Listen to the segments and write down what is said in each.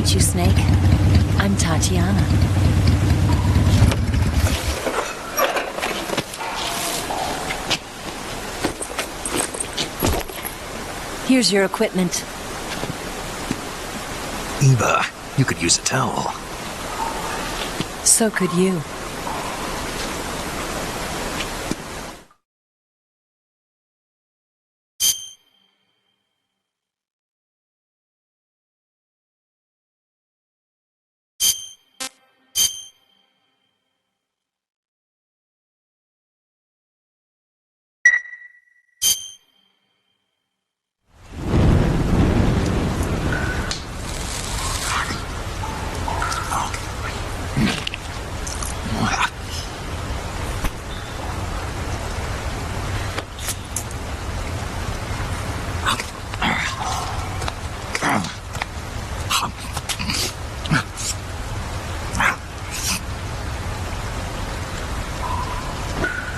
meet you, Snake. I'm Tatiana. Here's your equipment. Eva, you could use a towel. So could you.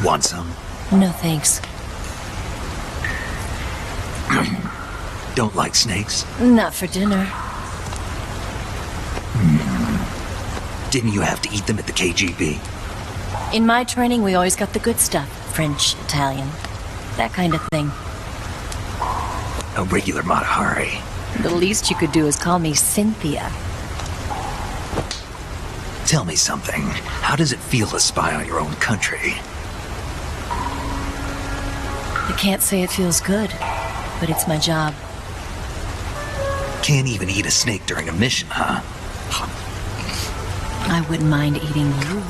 Want some? No thanks. Don't like snakes? Not for dinner. Didn't you have to eat them at the KGB? In my training, we always got the good stuff. French, Italian, that kind of thing. A regular Matahari. The least you could do is call me Cynthia. Tell me something. How does it feel to spy on your own country? I can't say it feels good, but it's my job. Can't even eat a snake during a mission, huh? I wouldn't mind eating you.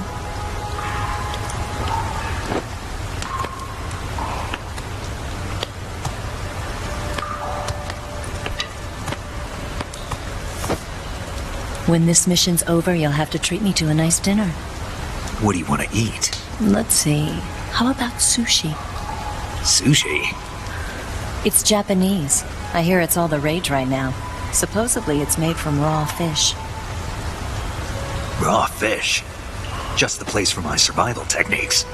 When this mission's over, you'll have to treat me to a nice dinner. What do you want to eat? Let's see. How about sushi? Sushi? It's Japanese. I hear it's all the rage right now. Supposedly it's made from raw fish. Raw fish? Just the place for my survival techniques.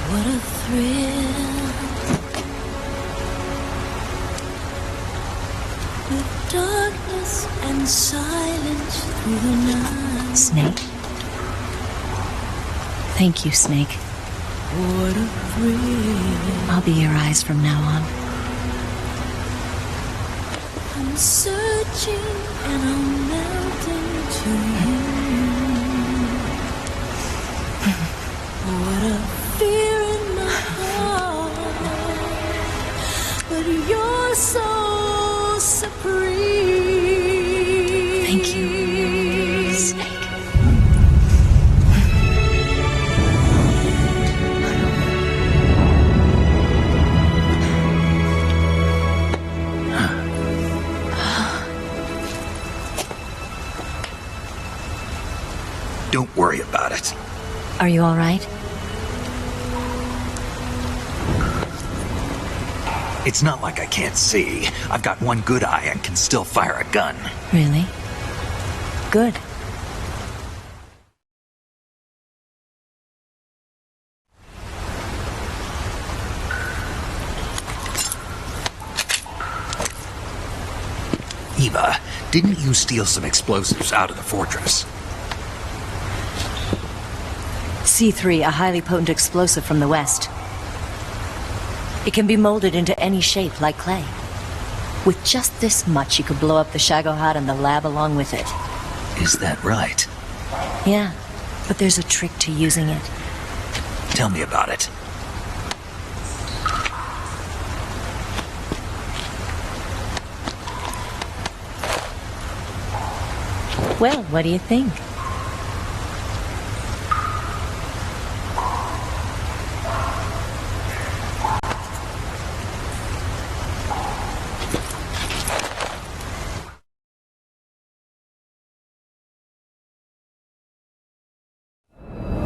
What a thrill. With darkness and silence through the night. Snake? Thank you, Snake. What a thrill. I'll be your eyes from now on. I'm searching and I'm melting to you. What a fear in my heart. But you're so supreme. Thank you, Snake. Don't worry about it. Are you all right? It's not like I can't see. I've got one good eye and can still fire a gun. Really? Good. Eva, didn't you steal some explosives out of the fortress? C3, a highly potent explosive from the west. It can be molded into any shape, like clay. With just this much, you could blow up the Shagohod and the lab along with it. Is that right? Yeah, but there's a trick to using it. Tell me about it. Well, what do you think?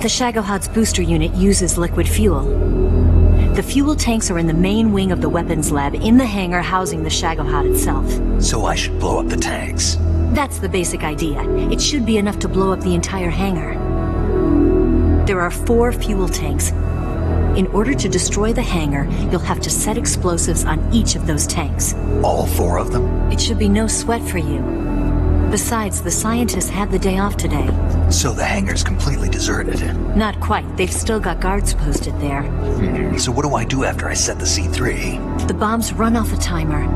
The Shagohod's booster unit uses liquid fuel. The fuel tanks are in the main wing of the weapons lab in the hangar housing the Shagohod itself. So I should blow up the tanks. That's the basic idea. It should be enough to blow up the entire hangar. There are 4 fuel tanks. In order to destroy the hangar, you'll have to set explosives on each of those tanks. All 4 of them? It should be no sweat for you. Besides, the scientists had the day off today. So the hangar's completely deserted. Not quite. They've still got guards posted there. So what do I do after I set the C3? The bombs run off a timer.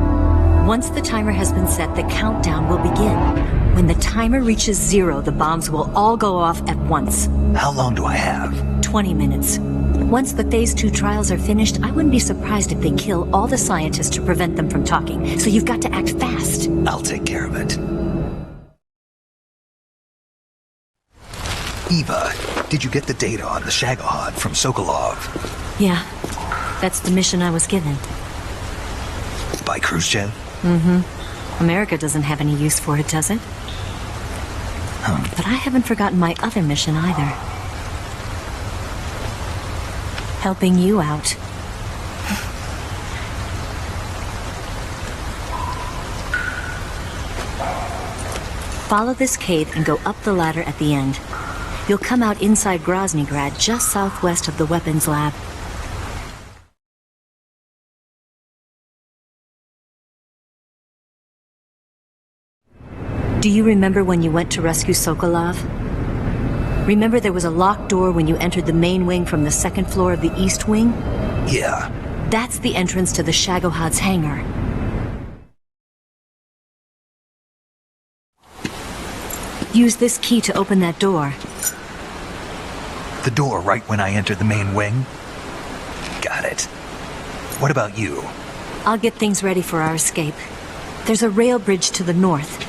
Once the timer has been set, the countdown will begin. When the timer reaches 0, the bombs will all go off at once. How long do I have? 20 minutes. Once the Phase 2 trials are finished, I wouldn't be surprised if they kill all the scientists to prevent them from talking. So you've got to act fast. I'll take care of it. Eva, did you get the data on the Shagohod from Sokolov? Yeah, that's the mission I was given. By Khrushchev? America doesn't have any use for it, does it? But I haven't forgotten my other mission either. Helping you out. Follow this cave and go up the ladder at the end. You'll come out inside Groznygrad, just southwest of the weapons lab. Do you remember when you went to rescue Sokolov? Remember there was a locked door when you entered the main wing from the 2nd floor of the East Wing? Yeah. That's the entrance to the Shagohod's hangar. Use this key to open that door. The door right when I enter the main wing? Got it. What about you? I'll get things ready for our escape. There's a rail bridge to the north.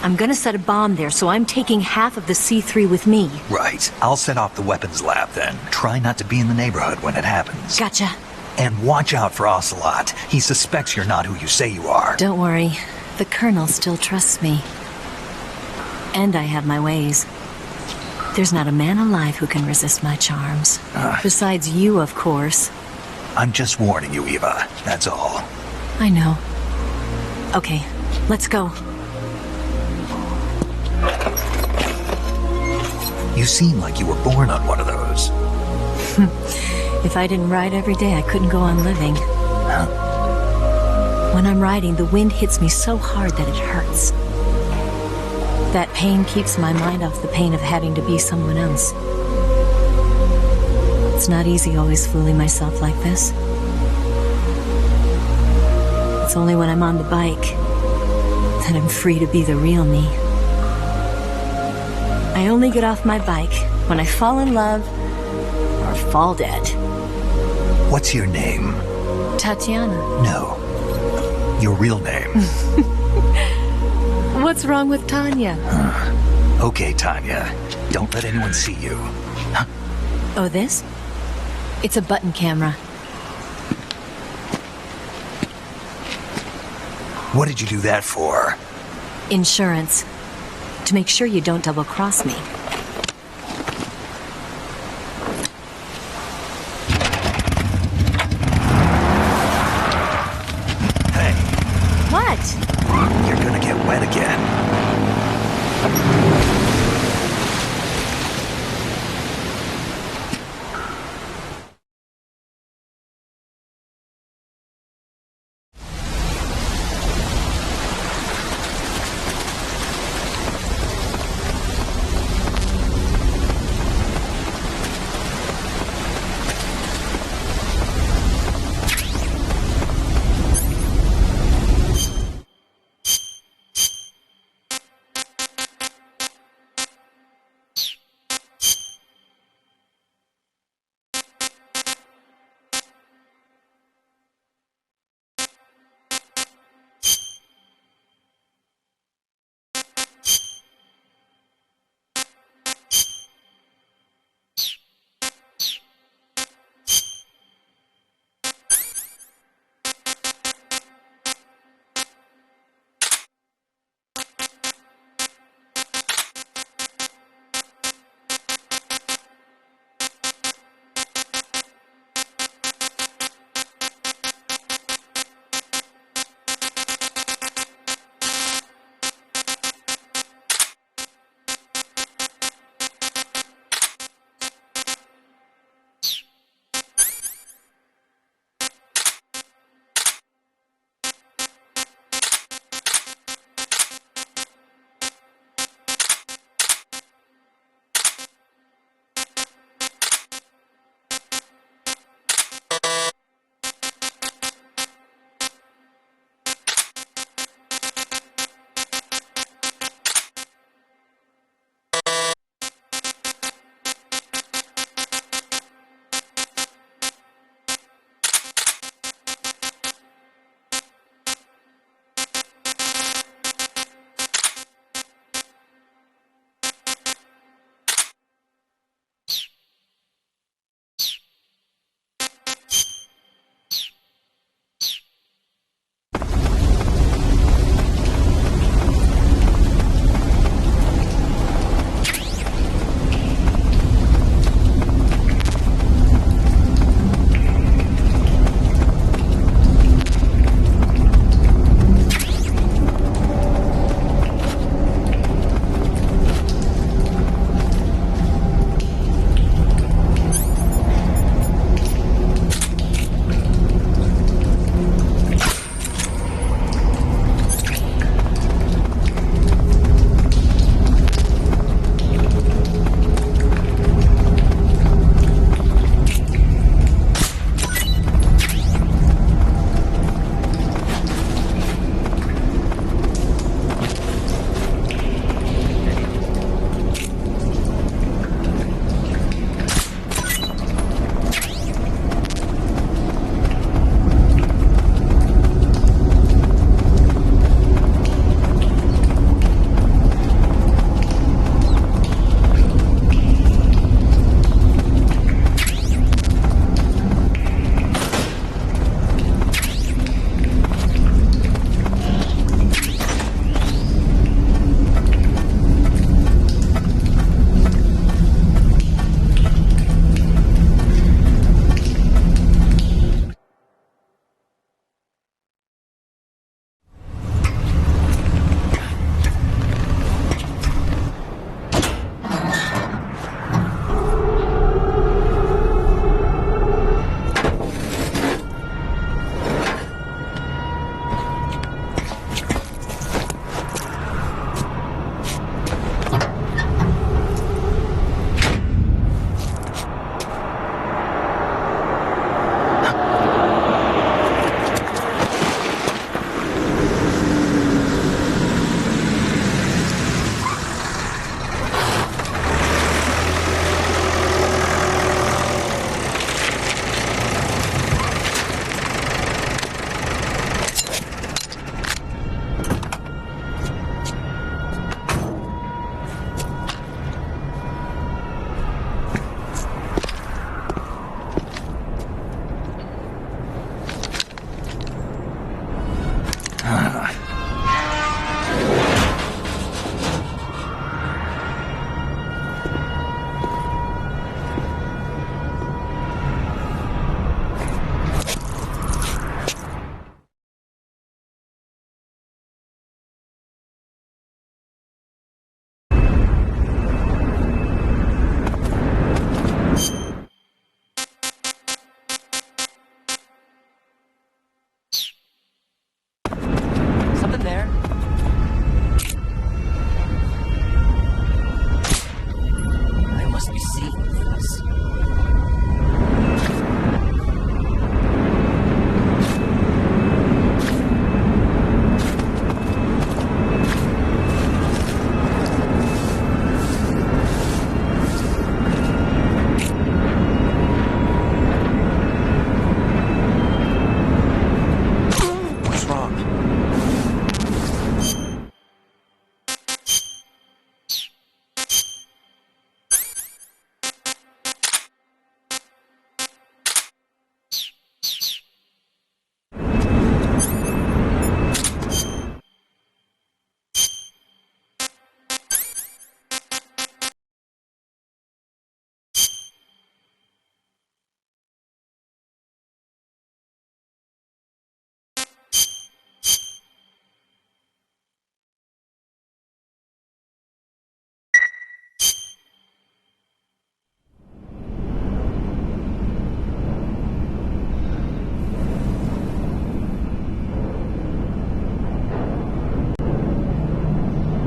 I'm gonna set a bomb there, so I'm taking half of the C3 with me. Right. I'll set off the weapons lab then. Try not to be in the neighborhood when it happens. Gotcha. And watch out for Ocelot. He suspects you're not who you say you are. Don't worry. The Colonel still trusts me. And I have my ways. There's not a man alive who can resist my charms. Besides you, of course. I'm just warning you, Eva. That's all. I know. Okay, let's go. You seem like you were born on one of those. If I didn't ride every day, I couldn't go on living. When I'm riding, the wind hits me so hard that it hurts. That pain keeps my mind off the pain of having to be someone else. It's not easy always fooling myself like this. It's only when I'm on the bike that I'm free to be the real me. I only get off my bike when I fall in love or fall dead. What's your name? Tatiana. No. Your real name. What's wrong with Tanya? Okay, Tanya. Don't let anyone see you. Oh, this? It's a button camera. What did you do that for? Insurance. To make sure you don't double-cross me. Hey. What? You're gonna get wet again.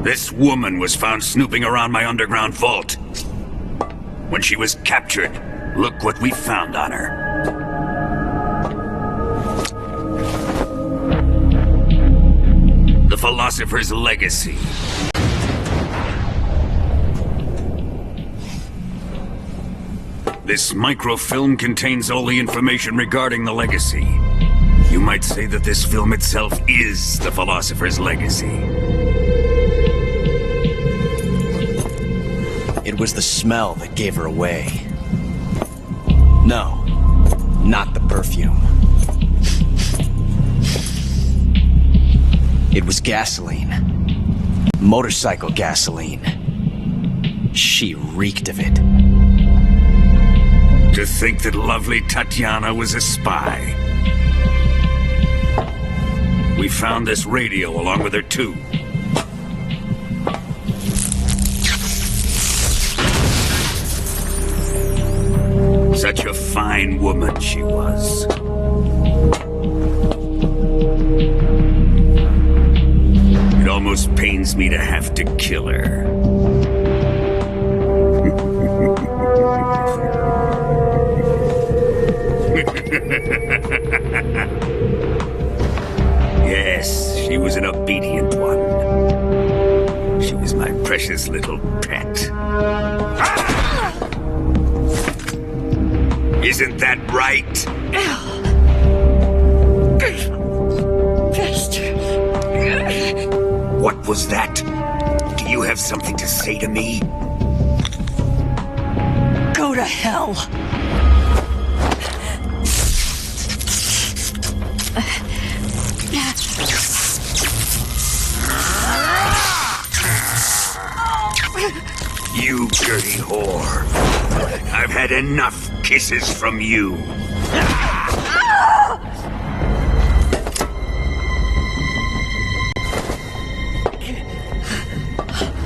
This woman was found snooping around my underground vault. When she was captured, look what we found on her. The Philosopher's Legacy. This microfilm contains all the information regarding the Legacy. You might say that this film itself is the Philosopher's Legacy. It was the smell that gave her away. No, not the perfume. It was gasoline. Motorcycle gasoline. She reeked of it. To think that lovely Tatiana was a spy. We found this radio along with her too. Such a fine woman she was. It almost pains me to have to kill her. Yes, she was an obedient one. She was my precious little pet. Ah! Isn't that right? What was that? Do you have something to say to me? Go to hell. You dirty whore. I've had enough kisses from you.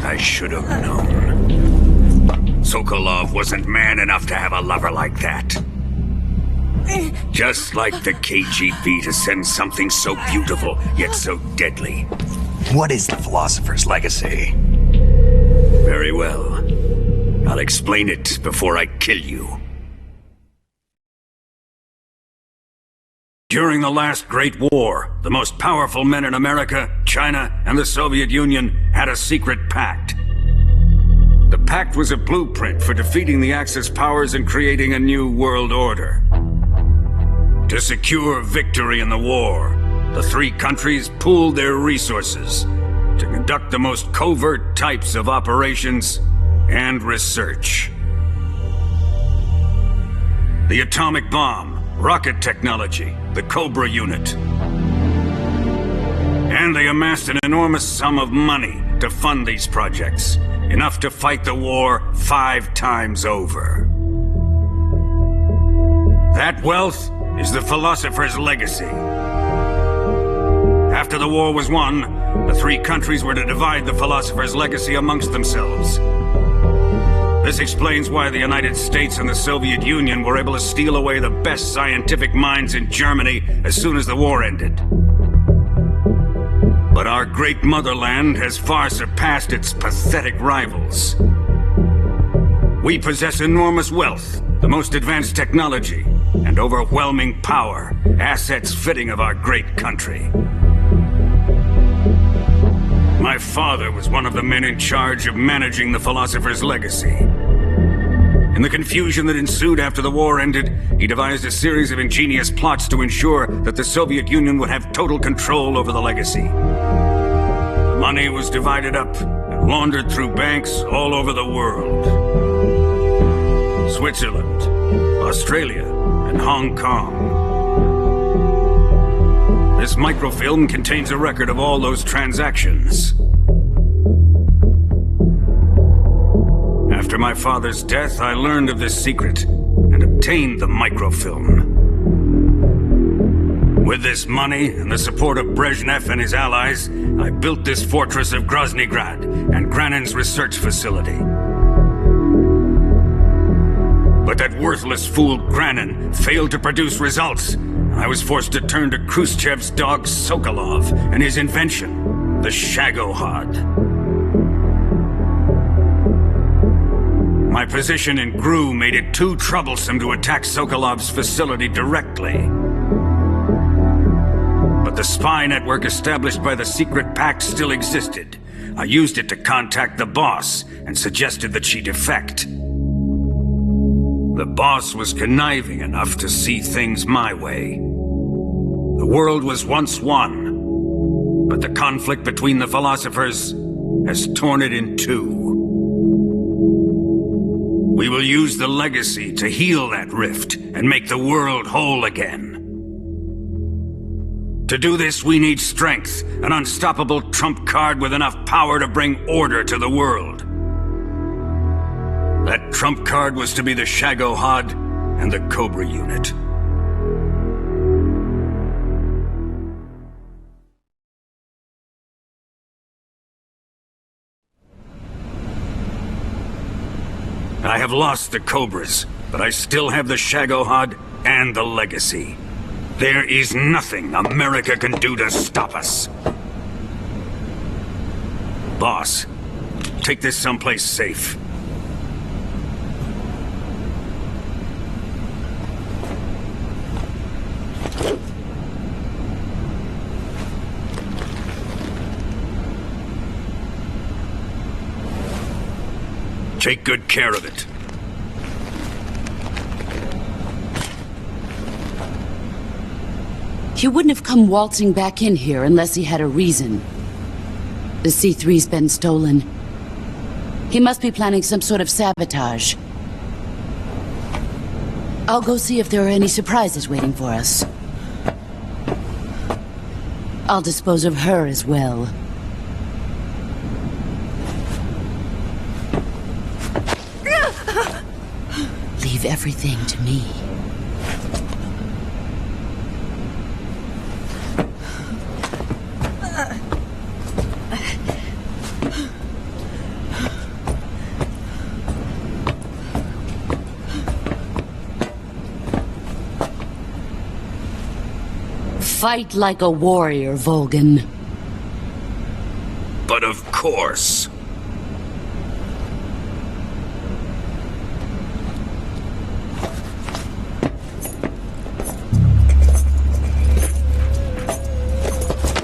I should have known. Sokolov wasn't man enough to have a lover like that. Just like the KGB to send something so beautiful, yet so deadly. What is the Philosopher's Legacy? Very well. I'll explain it before I kill you. During the last Great War, the most powerful men in America, China, and the Soviet Union had a secret pact. The pact was a blueprint for defeating the Axis powers and creating a new world order. To secure victory in the war, the three countries pooled their resources to conduct the most covert types of operations and research. The atomic bomb, rocket technology, the Cobra unit. And they amassed an enormous sum of money to fund these projects, enough to fight the war 5 times over. That wealth is the Philosopher's Legacy. After the war was won, the three countries were to divide the Philosopher's Legacy amongst themselves. This explains why the United States and the Soviet Union were able to steal away the best scientific minds in Germany as soon as the war ended. But our great motherland has far surpassed its pathetic rivals. We possess enormous wealth, the most advanced technology, and overwhelming power, assets fitting of our great country. My father was one of the men in charge of managing the Philosopher's Legacy. In the confusion that ensued after the war ended, he devised a series of ingenious plots to ensure that the Soviet Union would have total control over the Legacy. The money was divided up and laundered through banks all over the world. Switzerland, Australia, and Hong Kong. This microfilm contains a record of all those transactions. After my father's death, I learned of this secret and obtained the microfilm. With this money and the support of Brezhnev and his allies, I built this fortress of Groznygrad and Granin's research facility. But that worthless fool Granin failed to produce results, and I was forced to turn to Khrushchev's dog Sokolov and his invention, the Shagohod. My position in GRU made it too troublesome to attack Sokolov's facility directly. But the spy network established by the secret pact still existed. I used it to contact the boss and suggested that she defect. The boss was conniving enough to see things my way. The world was once one, but the conflict between the philosophers has torn it in two. We will use the legacy to heal that rift and make the world whole again. To do this, we need strength, an unstoppable trump card with enough power to bring order to the world. That trump card was to be the Shagohod and the Cobra unit. I have lost the Cobras, but I still have the Shagohod and the legacy. There is nothing America can do to stop us. Boss, take this someplace safe. Take good care of it. He wouldn't have come waltzing back in here unless he had a reason. The C3's been stolen. He must be planning some sort of sabotage. I'll go see if there are any surprises waiting for us. I'll dispose of her as well. Leave everything to me. Fight like a warrior, Vulkan. But of course.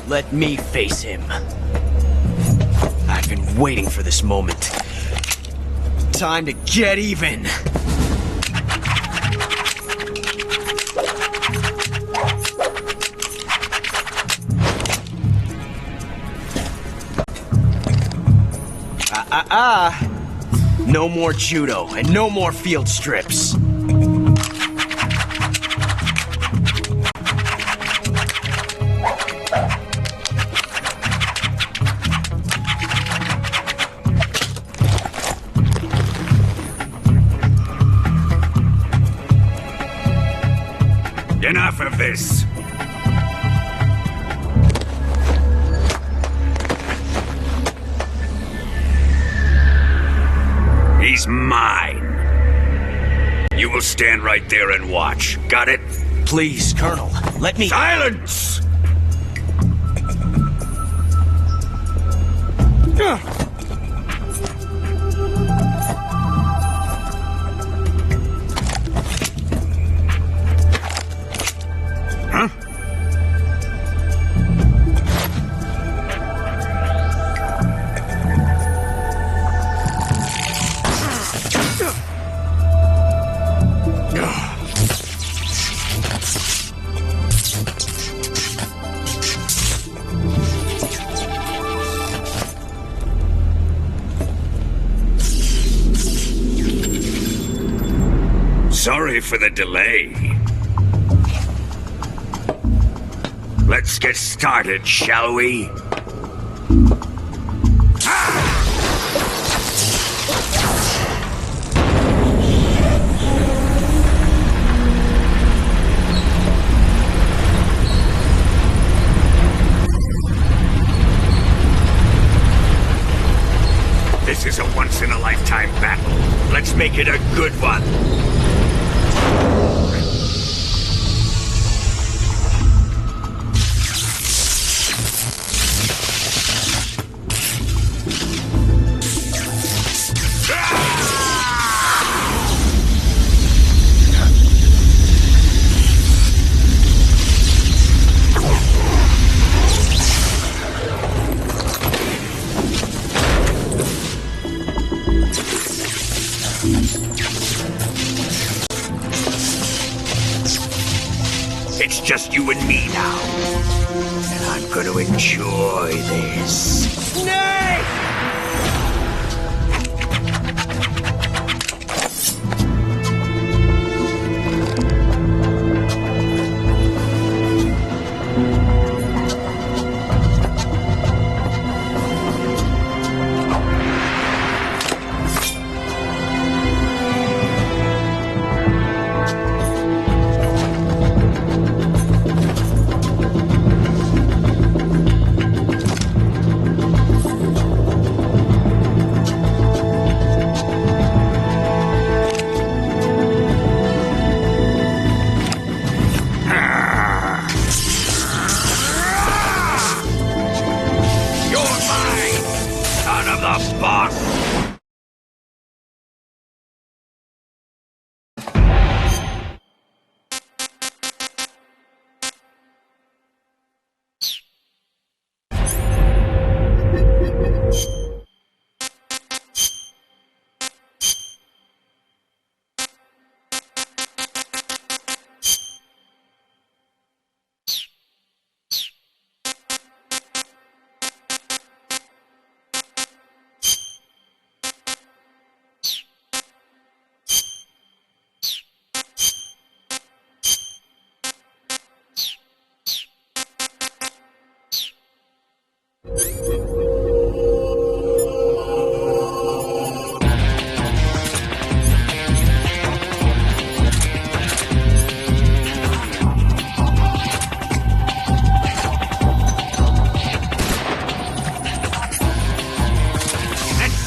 Let me face him. I've been waiting for this moment. Time to get even. No more judo and no more field strips. Enough of this. He's mine. You will stand right there and watch. Got it? Please, Colonel, let me— Silence! Huh? Sorry for the delay. Let's get started, shall we? This is a once-in-a-lifetime battle. Let's make it a good one. It's just you and me now. And I'm gonna enjoy this. Nay!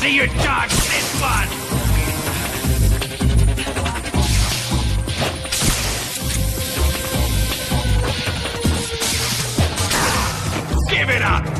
See you dodge this one! Give it up!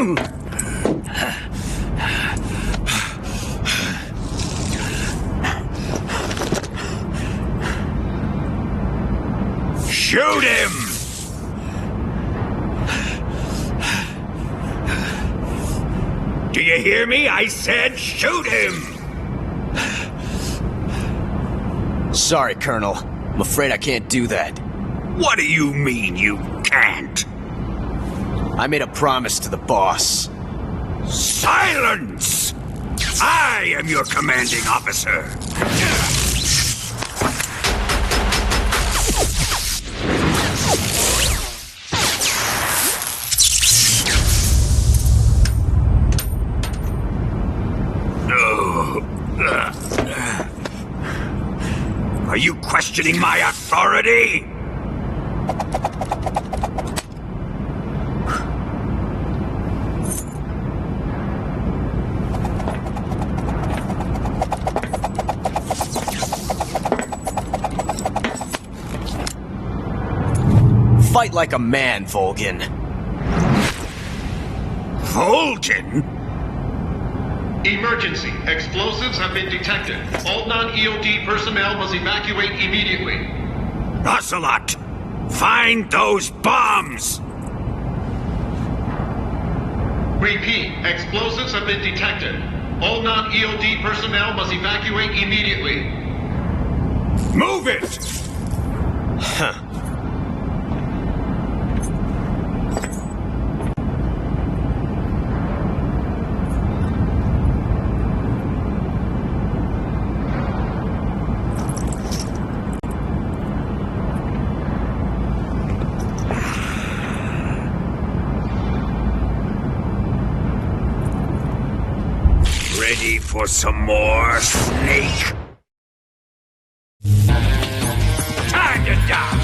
Shoot him! Do you hear me? I said shoot him! Sorry, Colonel. I'm afraid I can't do that. What do you mean you can't? I made a promise to the boss. Silence! I am your commanding officer. Are you questioning my authority? Fight like a man, Vulkan. Vulkan? Emergency. Explosives have been detected. All non-EOD personnel must evacuate immediately. Ocelot! Find those bombs! Repeat. Explosives have been detected. All non-EOD personnel must evacuate immediately. Move it! Huh. Ready for some more, Snake? Time to die!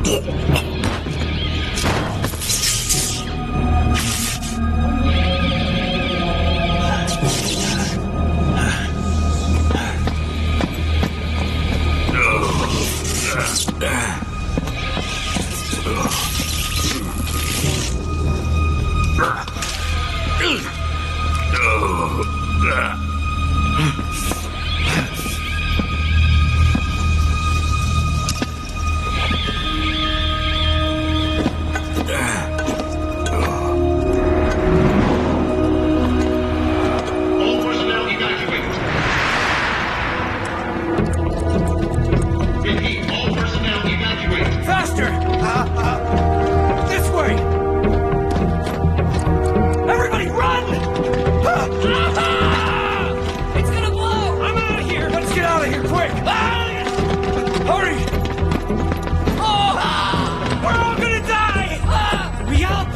All personnel evacuate. Repeat, all personnel evacuate. Faster! This way! Everybody run! It's gonna blow! I'm out of here! Let's get out of here, quick! Hurry! We're all gonna die! We out!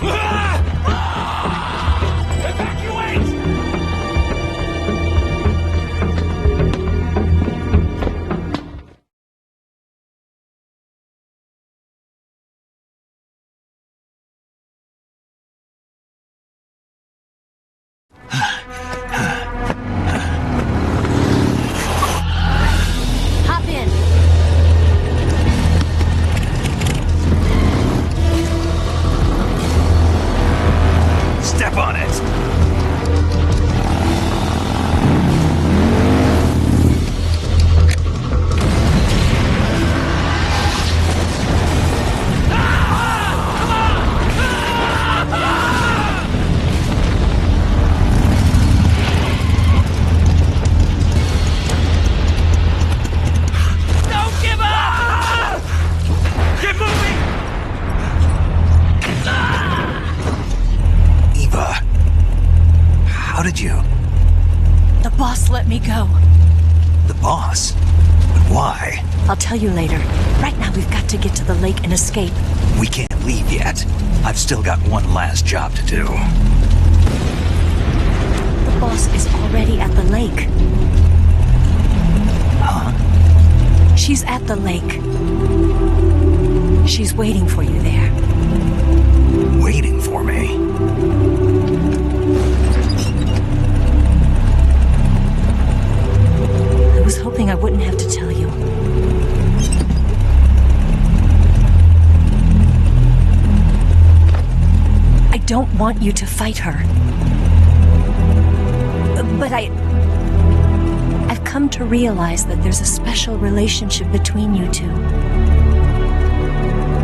Evacuate! Hop in. Step on it. Don't give up! Get moving! Eva, how did you? The boss let me go. The boss? But why? I'll tell you later. Right now, we've got to get to the lake and escape. We can't leave yet. I've still got one last job to do. The boss is already at the lake. Huh? She's at the lake. She's waiting for you there. Waiting for me? I was hoping I wouldn't have to tell you. I don't want you to fight her. But I've come to realize that there's a special relationship between you two.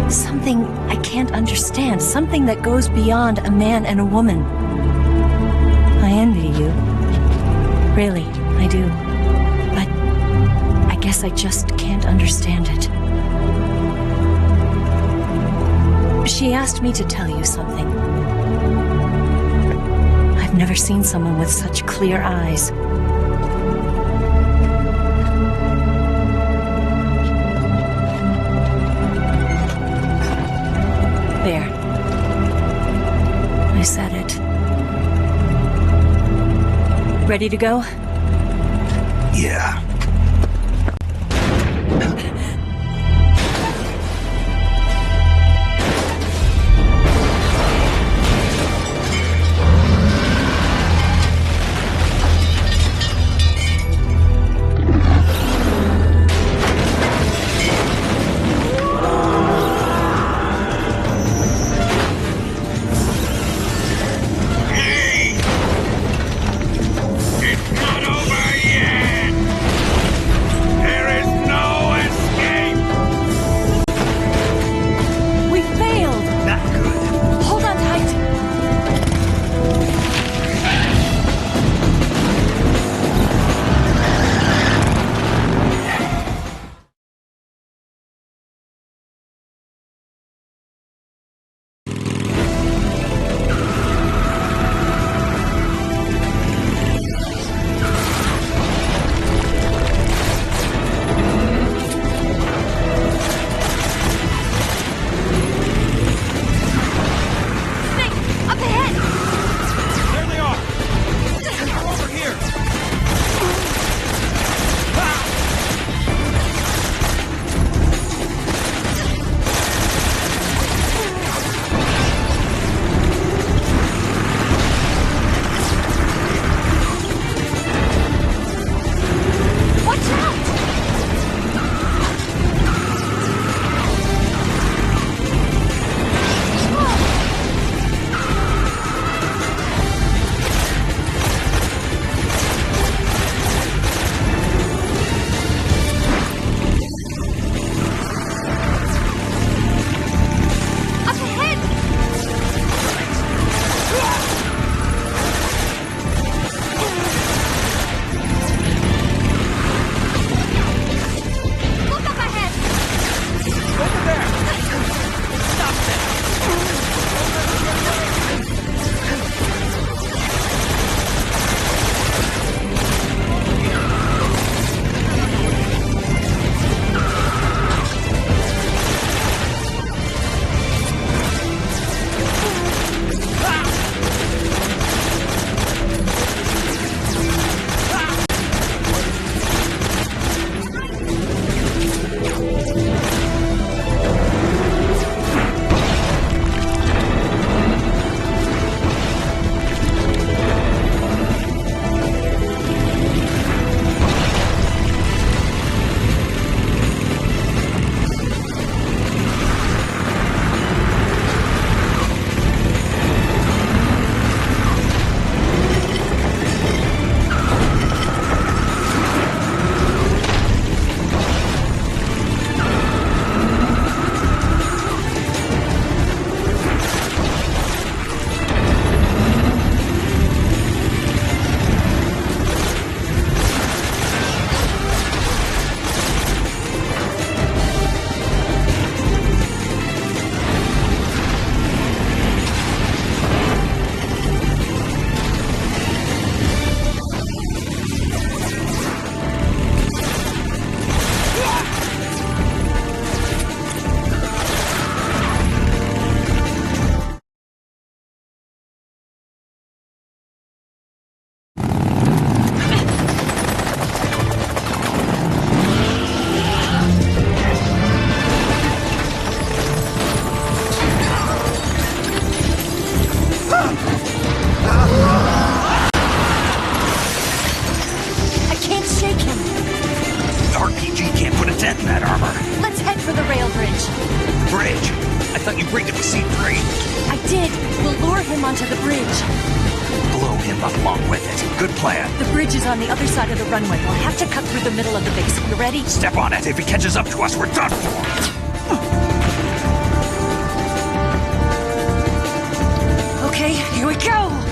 Something I can't understand. Something that goes beyond a man and a woman. I envy you. Really, I do. But I guess I just can't understand it. She asked me to tell you something. I've never seen someone with such clear eyes. There. I said it. Ready to go? Yeah. It's not over yet! thought you briefed it with C3. I did. We'll lure him onto the bridge. Blow him up along with it. Good plan. The bridge is on the other side of the runway. We'll have to cut through the middle of the base. You ready? Step on it. If he catches up to us, we're done for. Okay, here we go!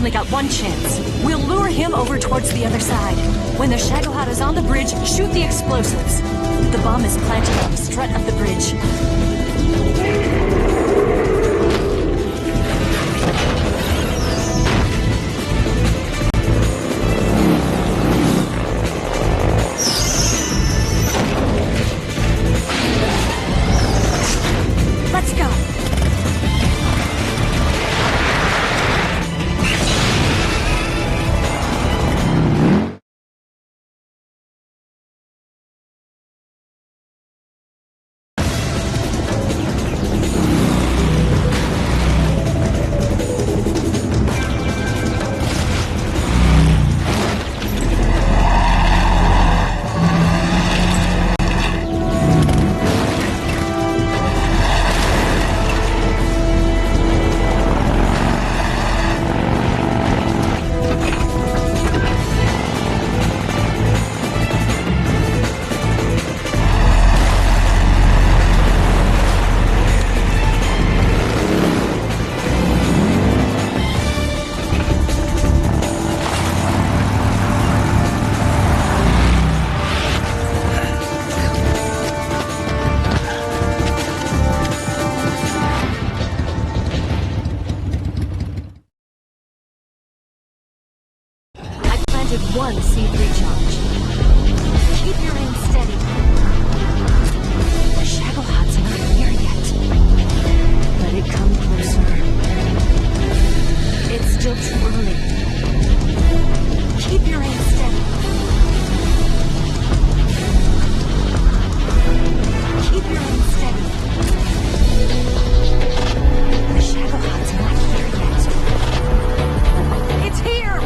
only got one chance. We'll lure him over towards the other side. When the Shagohod is on the bridge, shoot the explosives. The bomb is planted on the strut of the bridge. Let's go. One C3 charge. Keep your aim steady. The Shagohod's not here yet. Let it come closer. It's still too early. Keep your aim steady. Keep your aim steady. The Shagohod's not here yet. It's here!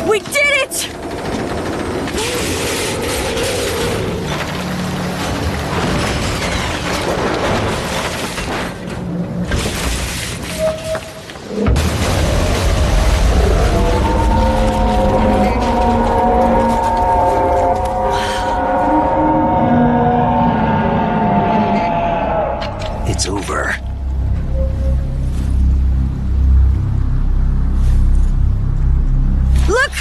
We did it! It's over. Look!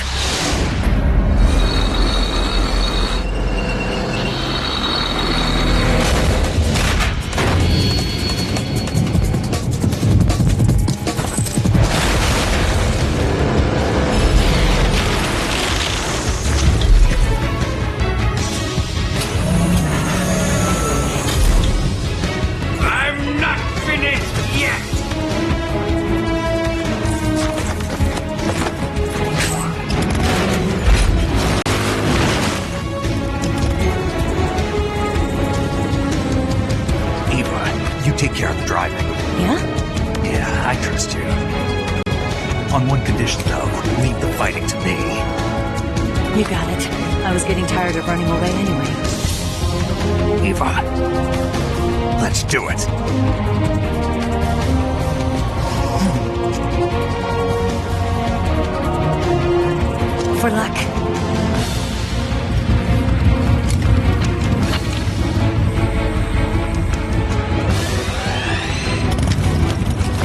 I'm not finished yet! Eva, you take care of the driving. Yeah? Yeah, I trust you. On one condition, though, leave the fighting to me. You got it. I was getting tired of running away anyway. Eva, let's do it. For luck.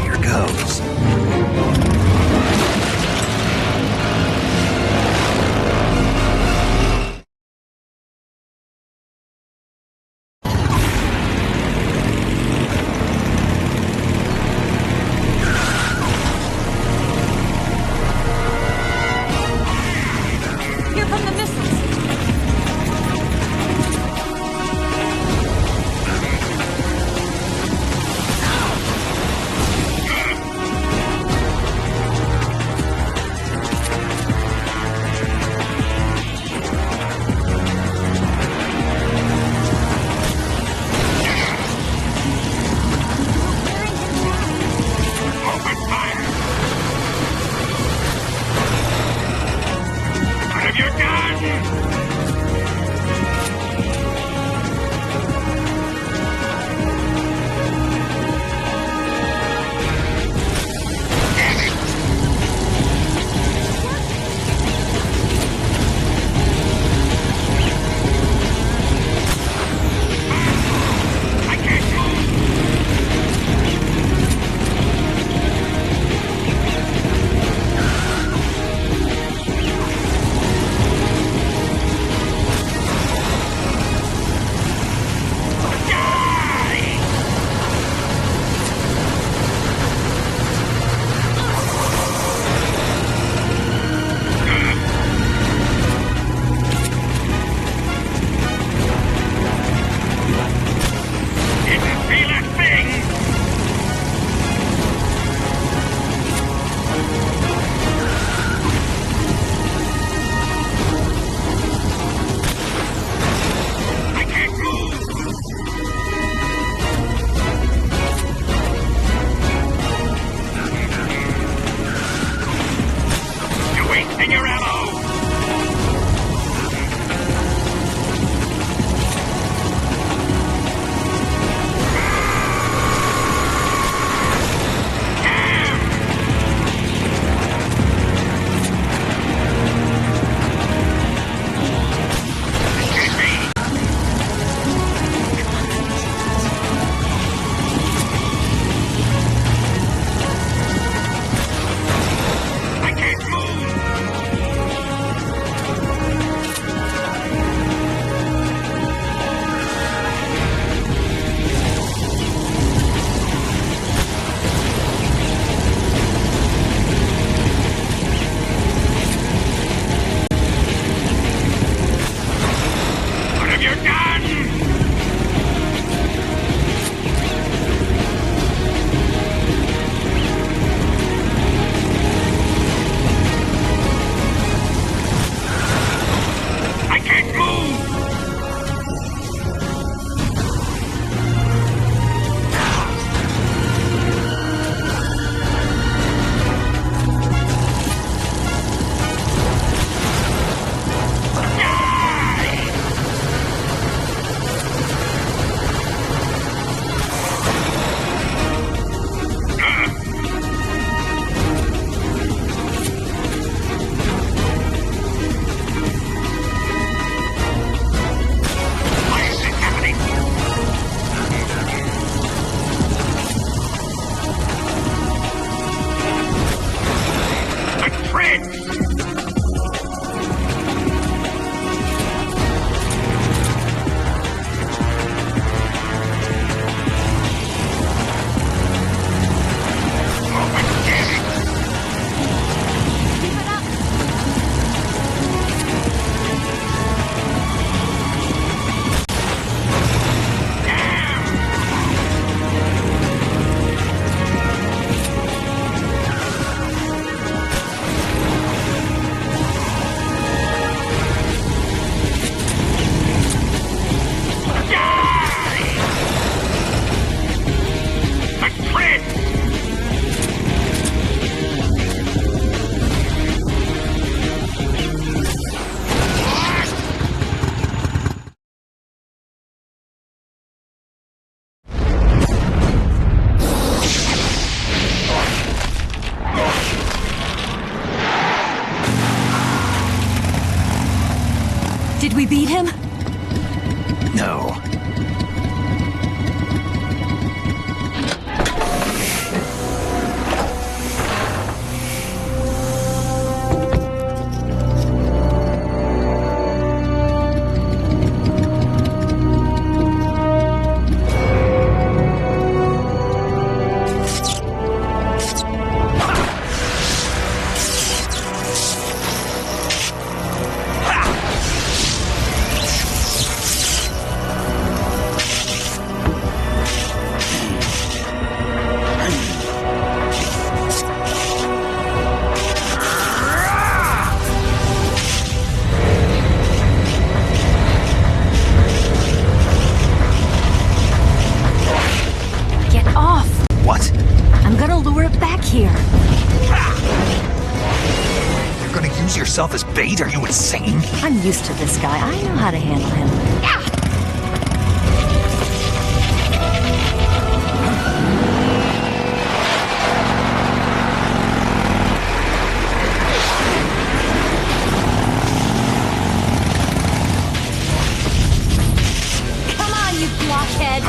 Here goes. Here come the missiles. we beat him? No. Yourself as bait? Are you insane? I'm used to this guy. I know how to handle him. Come on, you blockhead!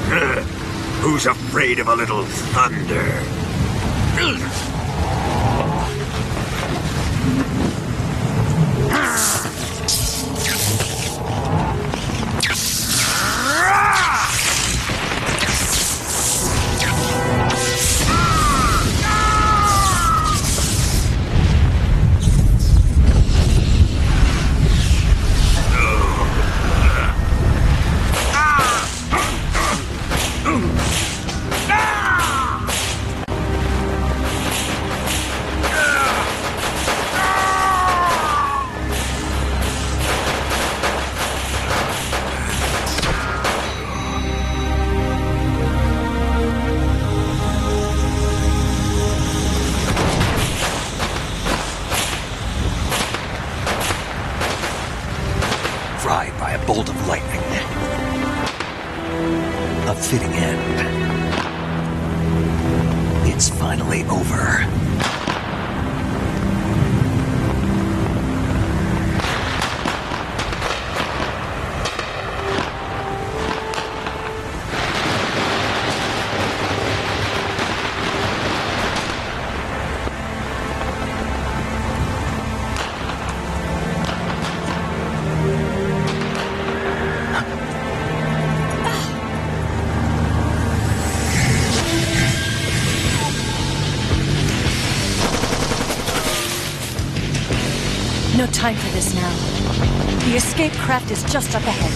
Huh? Who's afraid of a little thunder? By a bolt of lightning. A fitting end. It's finally over. No time for this now. The escape craft is just up ahead.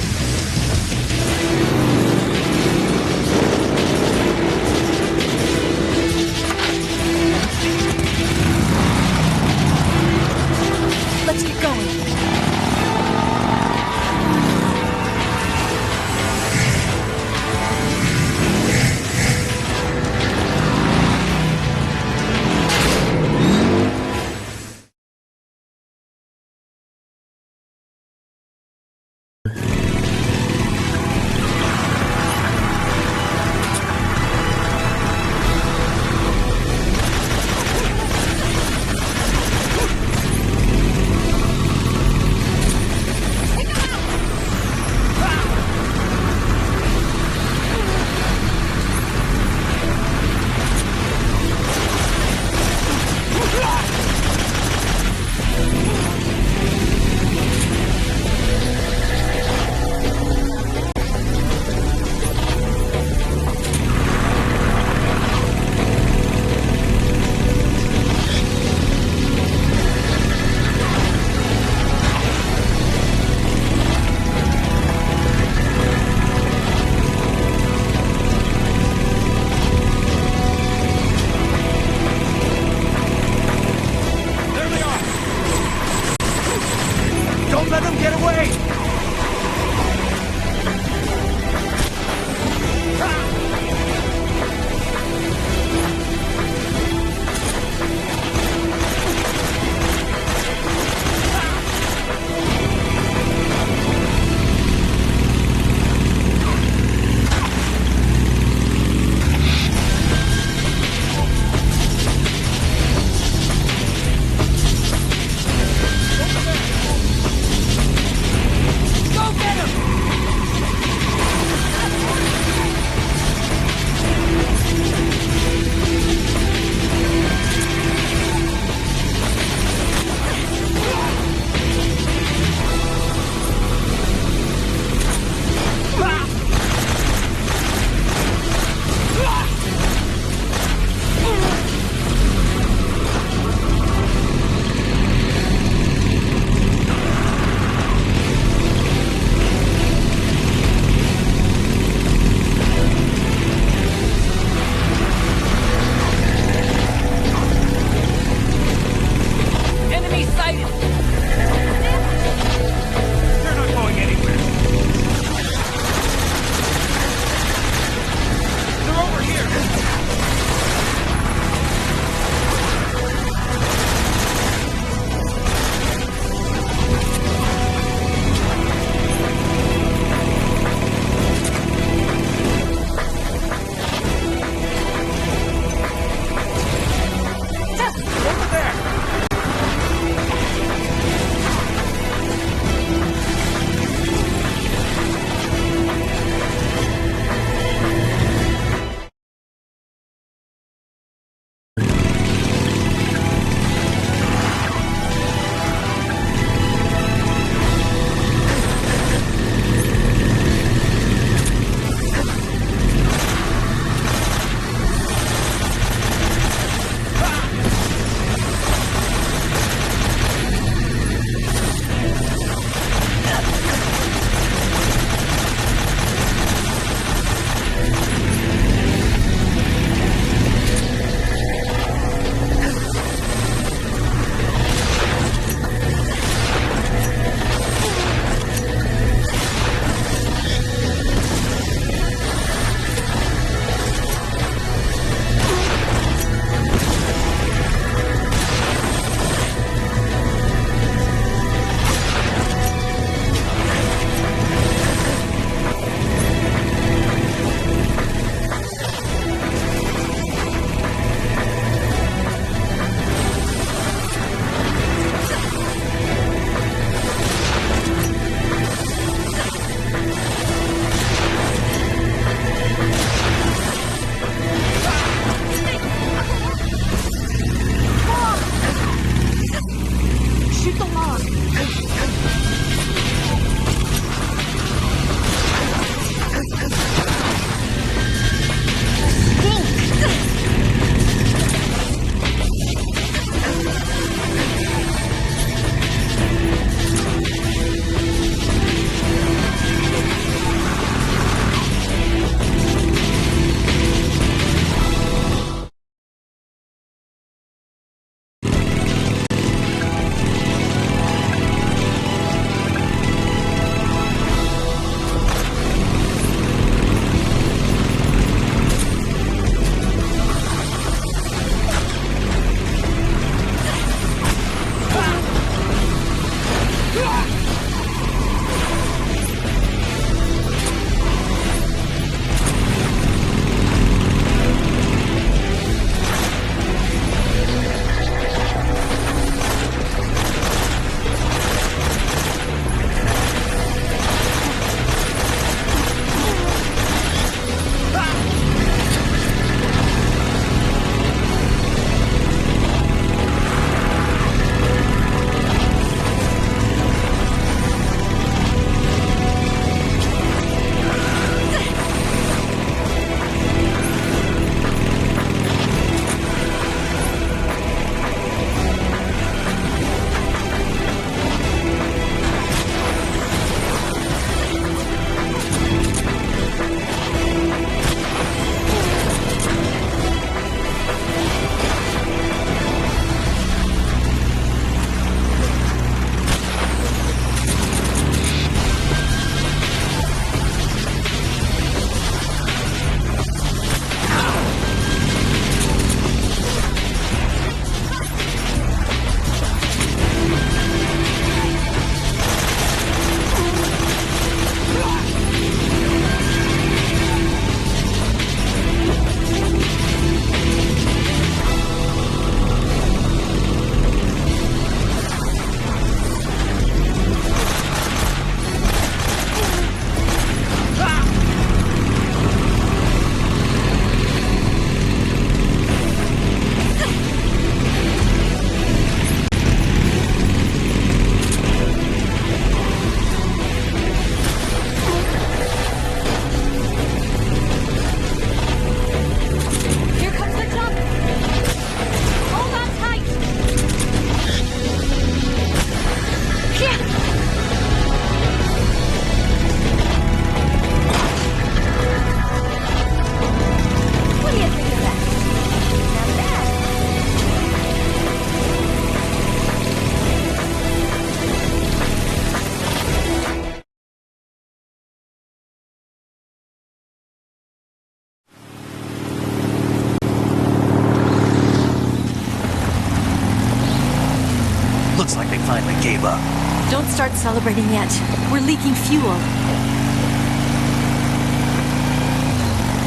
Don't start celebrating yet. We're leaking fuel.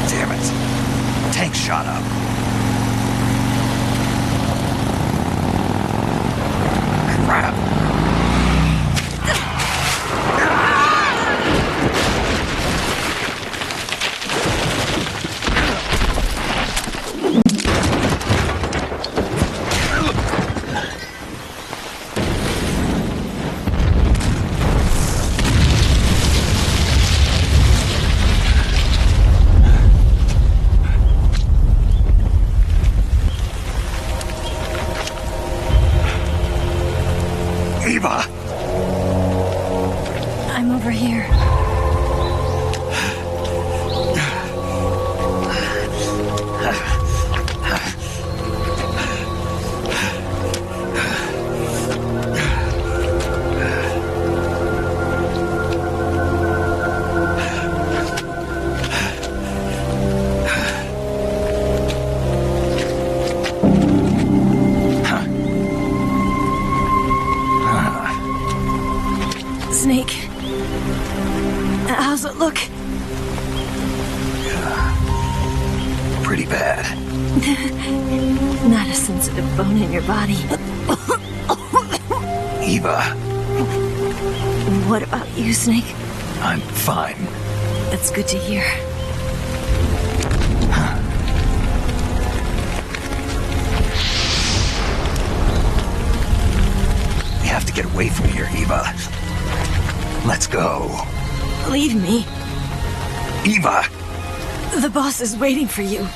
Damn it. Tank shot up. Crap. Eva! I'm over here. Snake. How's it look? Pretty bad. Not a sensitive bone in your body. Eva, What about you, Snake? I'm fine. That's good to hear. We have to get away from here, Eva. Let's go. Leave me. Eva! The boss is waiting for you.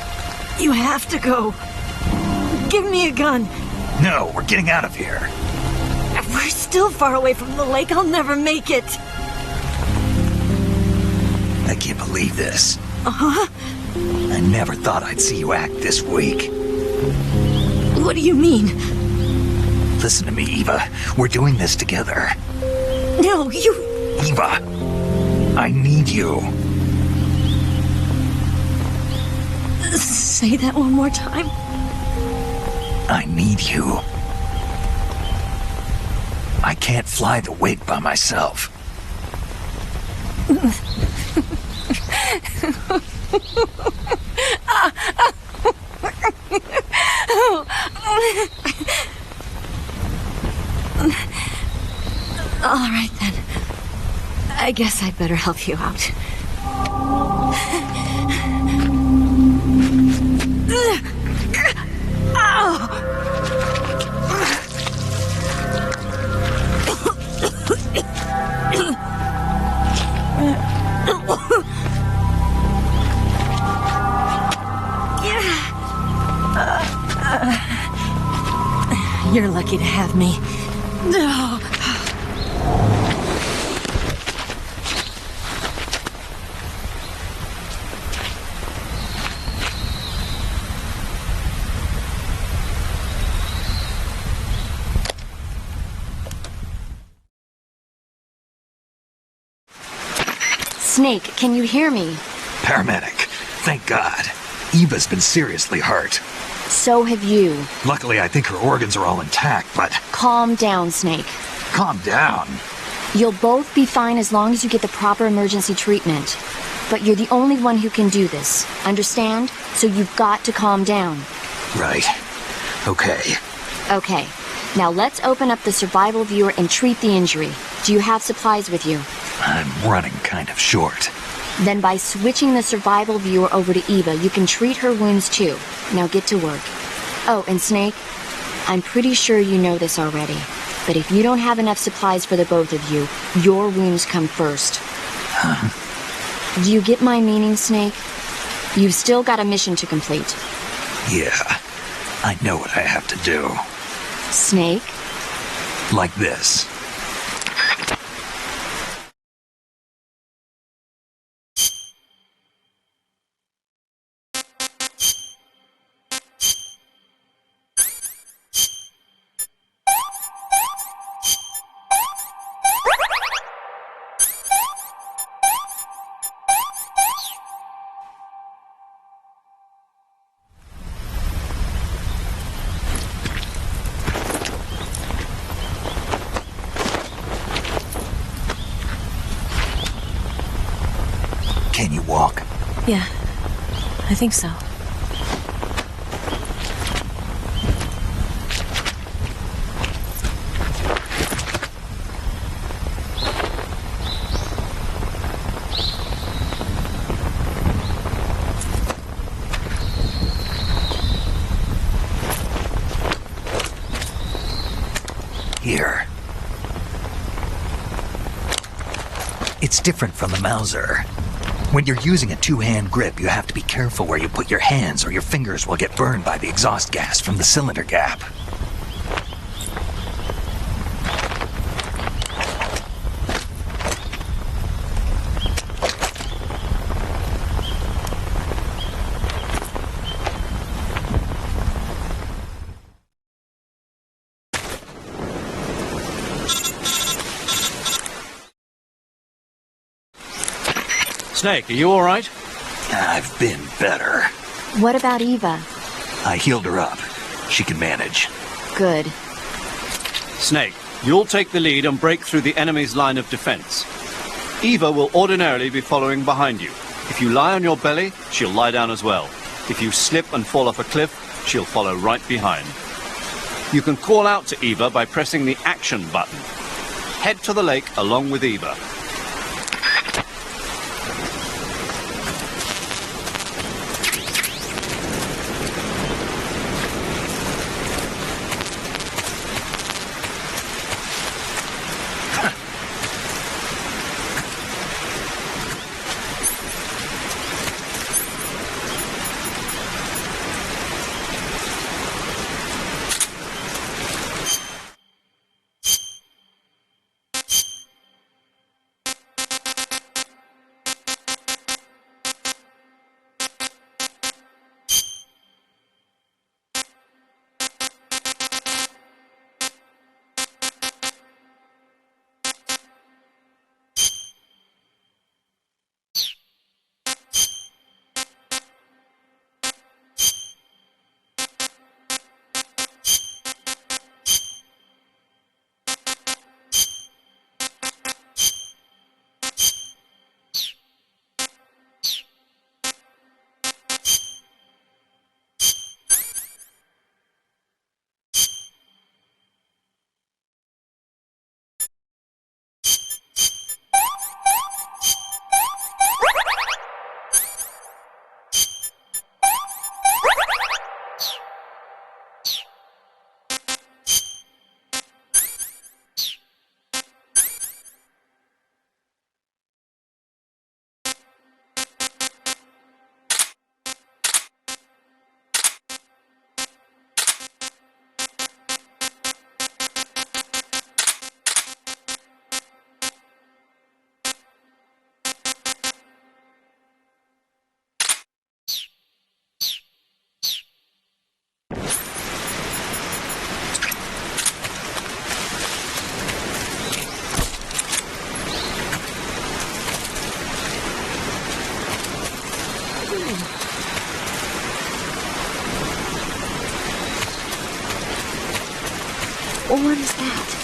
You have to go. Give me a gun. No, we're getting out of here. We're still far away from the lake. I'll never make it. I can't believe this. Uh-huh. I never thought I'd see you act this weak. What do you mean? Listen to me, Eva. We're doing this together. No, you... Eva, I need you. Say that one more time. I need you. I can't fly the wig by myself. All right, then. I guess I'd better help you out. You're lucky to have me. Snake, can you hear me? Paramedic, thank God. Eva's been seriously hurt. So have you. Luckily, I think her organs are all intact, but... Calm down, Snake. Calm down. You'll both be fine as long as you get the proper emergency treatment. But you're the only one who can do this. Understand? So you've got to calm down. Right. Okay. Okay. Now let's open up the survival viewer and treat the injury. Do you have supplies with you? I'm running kind of short. Then by switching the survival viewer over to Eva, you can treat her wounds too. Now get to work. Oh, and Snake, I'm pretty sure you know this already, but if you don't have enough supplies for the both of you, your wounds come first. Huh? Do you get my meaning, Snake? You've still got a mission to complete. Yeah, I know what I have to do. Snake? Like this. Can you walk? Yeah, I think so. Here. It's different from the Mauser. When you're using a two-hand grip, you have to be careful where you put your hands or your fingers will get burned by the exhaust gas from the cylinder gap. Snake, are you alright? I've been better. What about Eva? I healed her up. She can manage. Good. Snake, you'll take the lead and break through the enemy's line of defense. Eva will ordinarily be following behind you. If you lie on your belly, she'll lie down as well. If you slip and fall off a cliff, she'll follow right behind. You can call out to Eva by pressing the action button. Head to the lake along with Eva. What is that?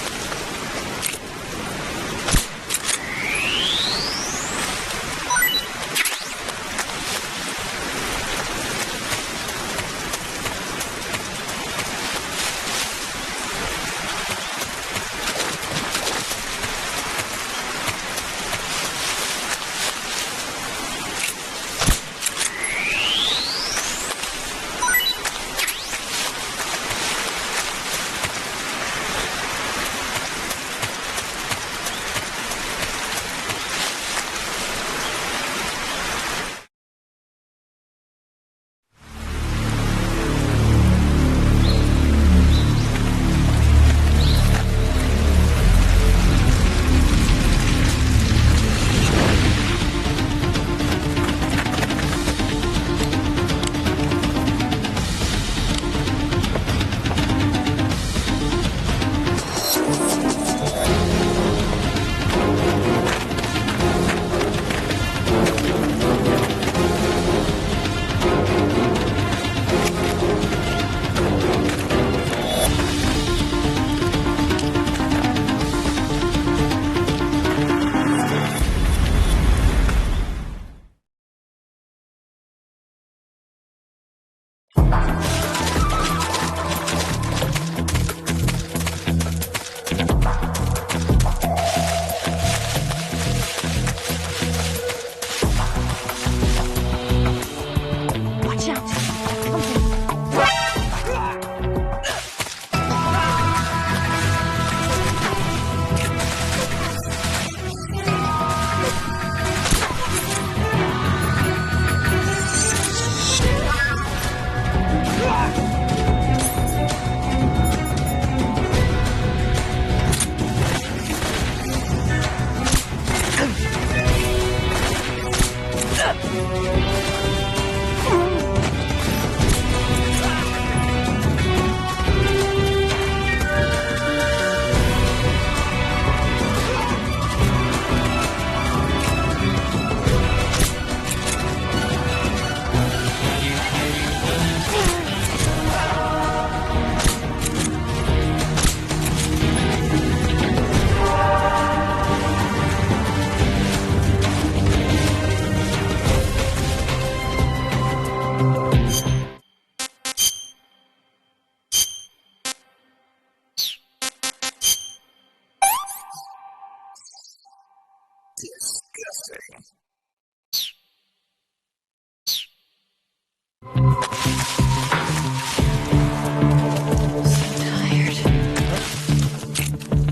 Disgusting.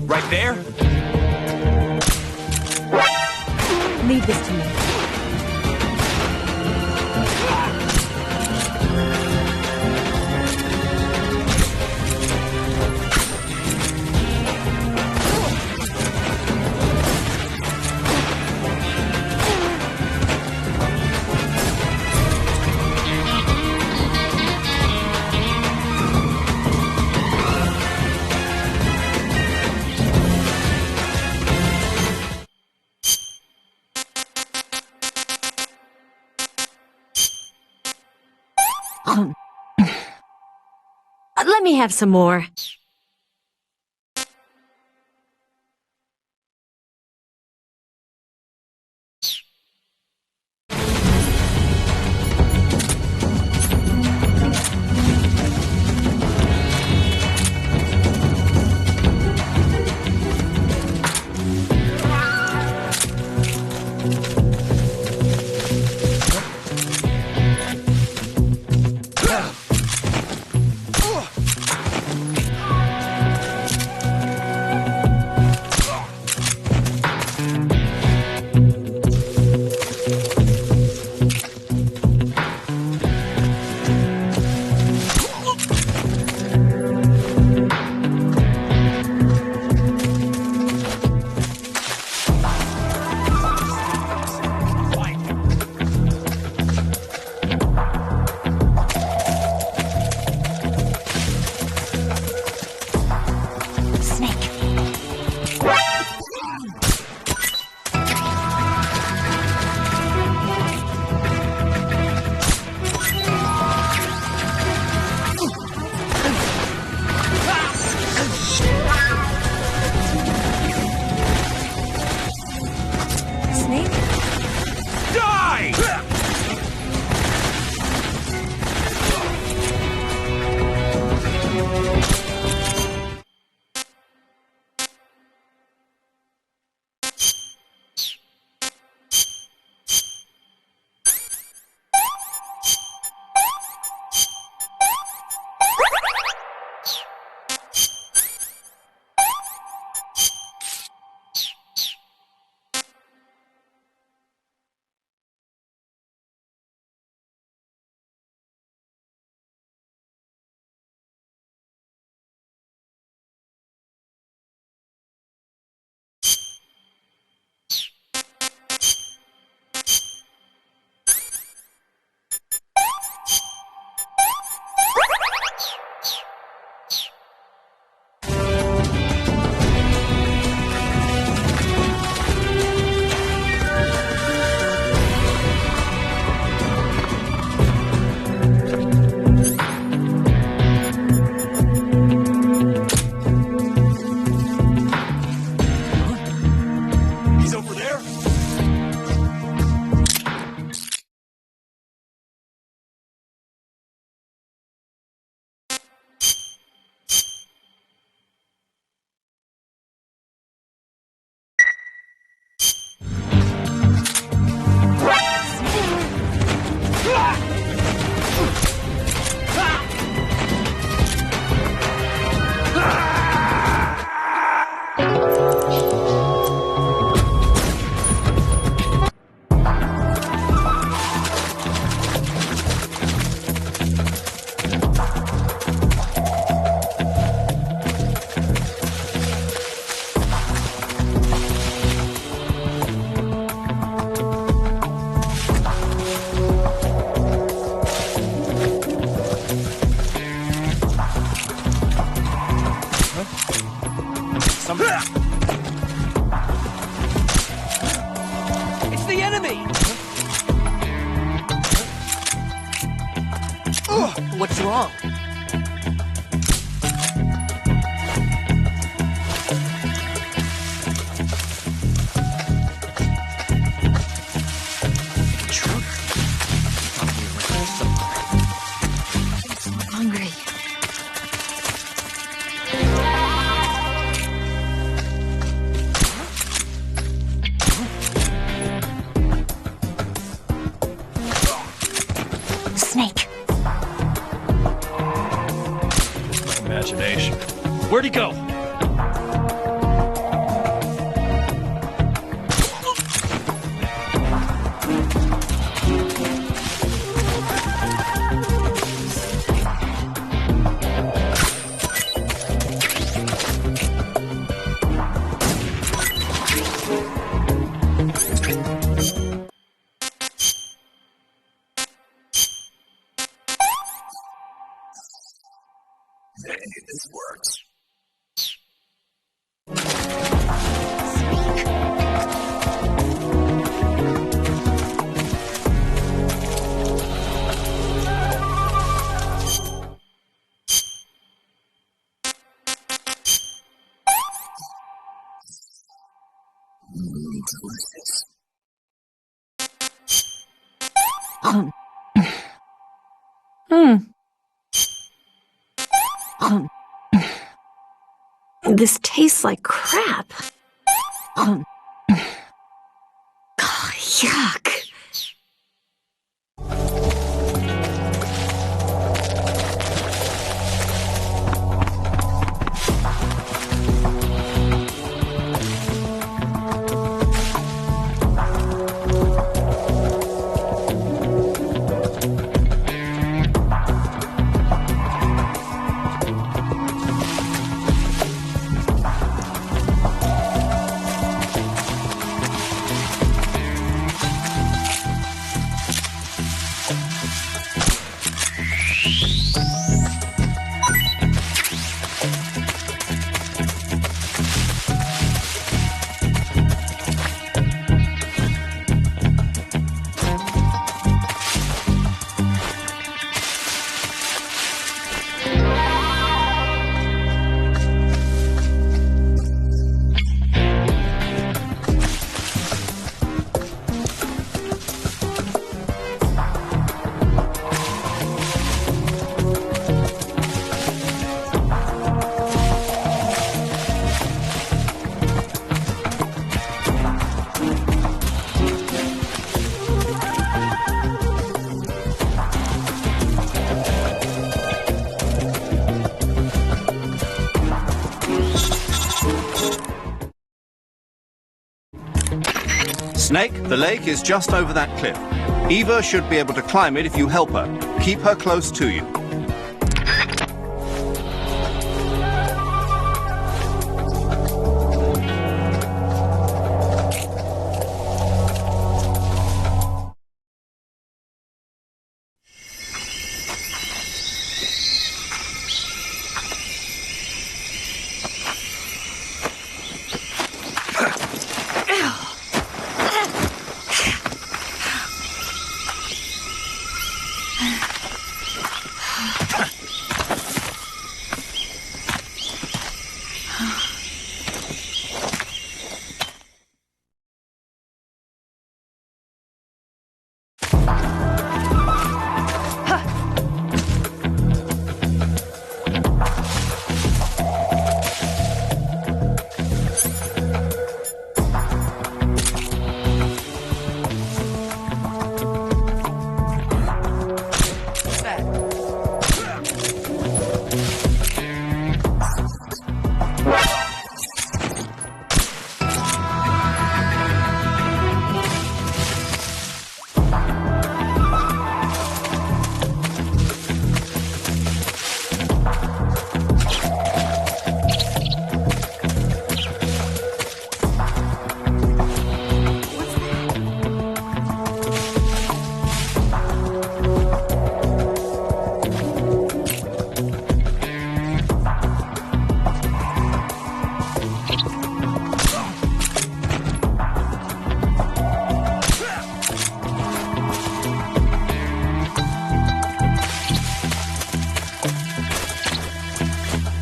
Right there? Leave this to me. Let me have some more. It's the enemy! What's wrong? Hungry. Where'd he go? This works. This tastes like crap. Oh, yuck. Snake, the lake is just over that cliff. Eva should be able to climb it if you help her. Keep her close to you.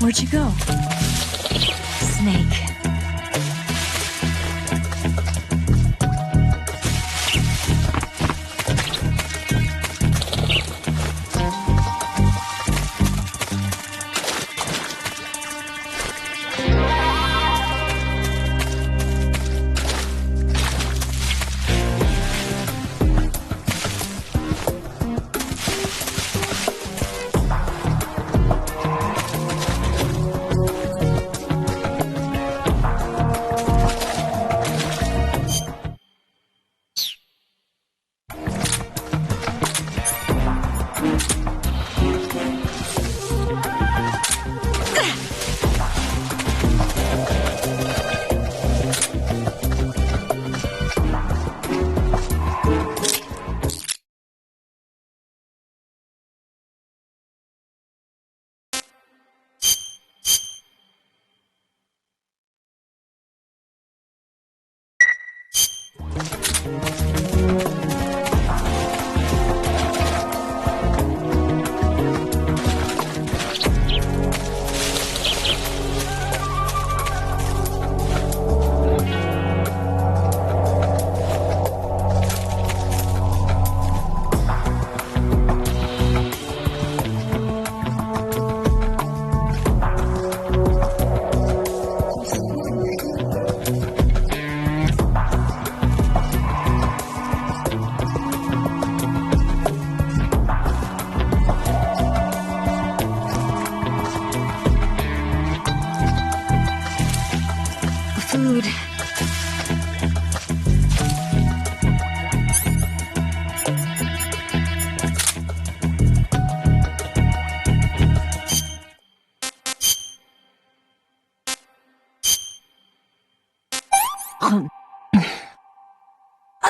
Where'd you go? Snake.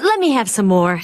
Let me have some more.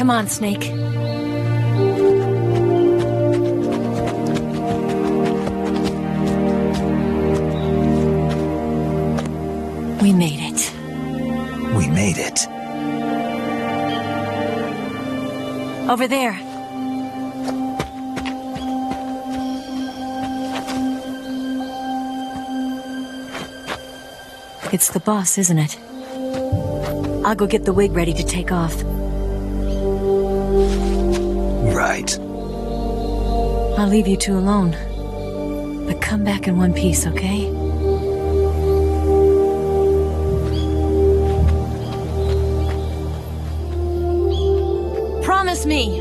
Come on, Snake. We made it. We made it. Over there. It's the boss, isn't it? I'll go get the wig ready to take off. Right. I'll leave you two alone. But come back in one piece, okay? Promise me!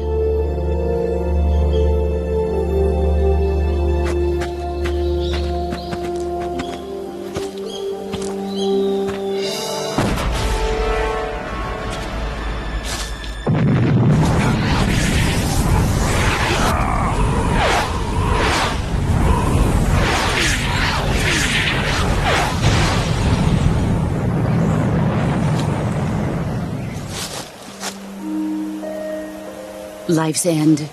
Life's end.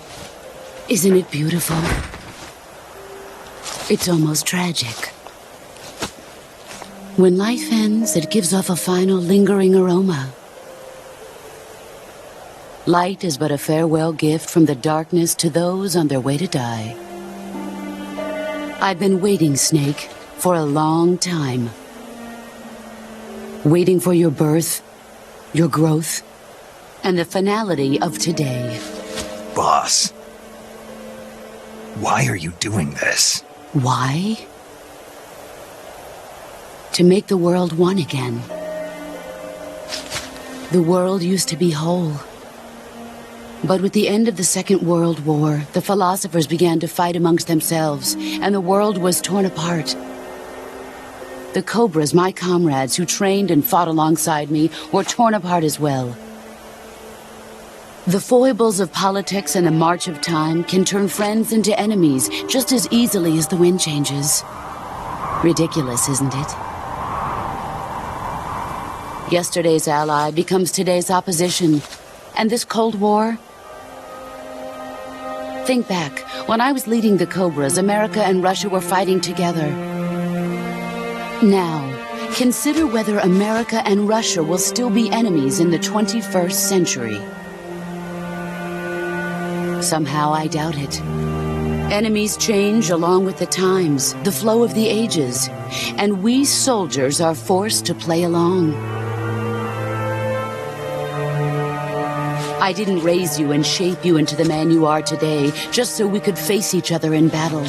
Isn't it beautiful? It's almost tragic. When life ends, it gives off a final lingering aroma. Light is but a farewell gift from the darkness to those on their way to die. I've been waiting, Snake, for a long time. Waiting for your birth, your growth, and the finality of today. Boss, why are you doing this? Why? To make the world one again. The world used to be whole. But with the end of the Second World War, the philosophers began to fight amongst themselves, and the world was torn apart. The Cobras, my comrades who trained and fought alongside me, were torn apart as well. The foibles of politics and the march of time can turn friends into enemies just as easily as the wind changes. Ridiculous, isn't it? Yesterday's ally becomes today's opposition. And this Cold War? Think back. When I was leading the Cobras, America and Russia were fighting together. Now, Consider whether America and Russia will still be enemies in the 21st century. Somehow I doubt it. Enemies change along with the times, the flow of the ages, and we soldiers are forced to play along. I didn't raise you and shape you into the man you are today just so we could face each other in battle.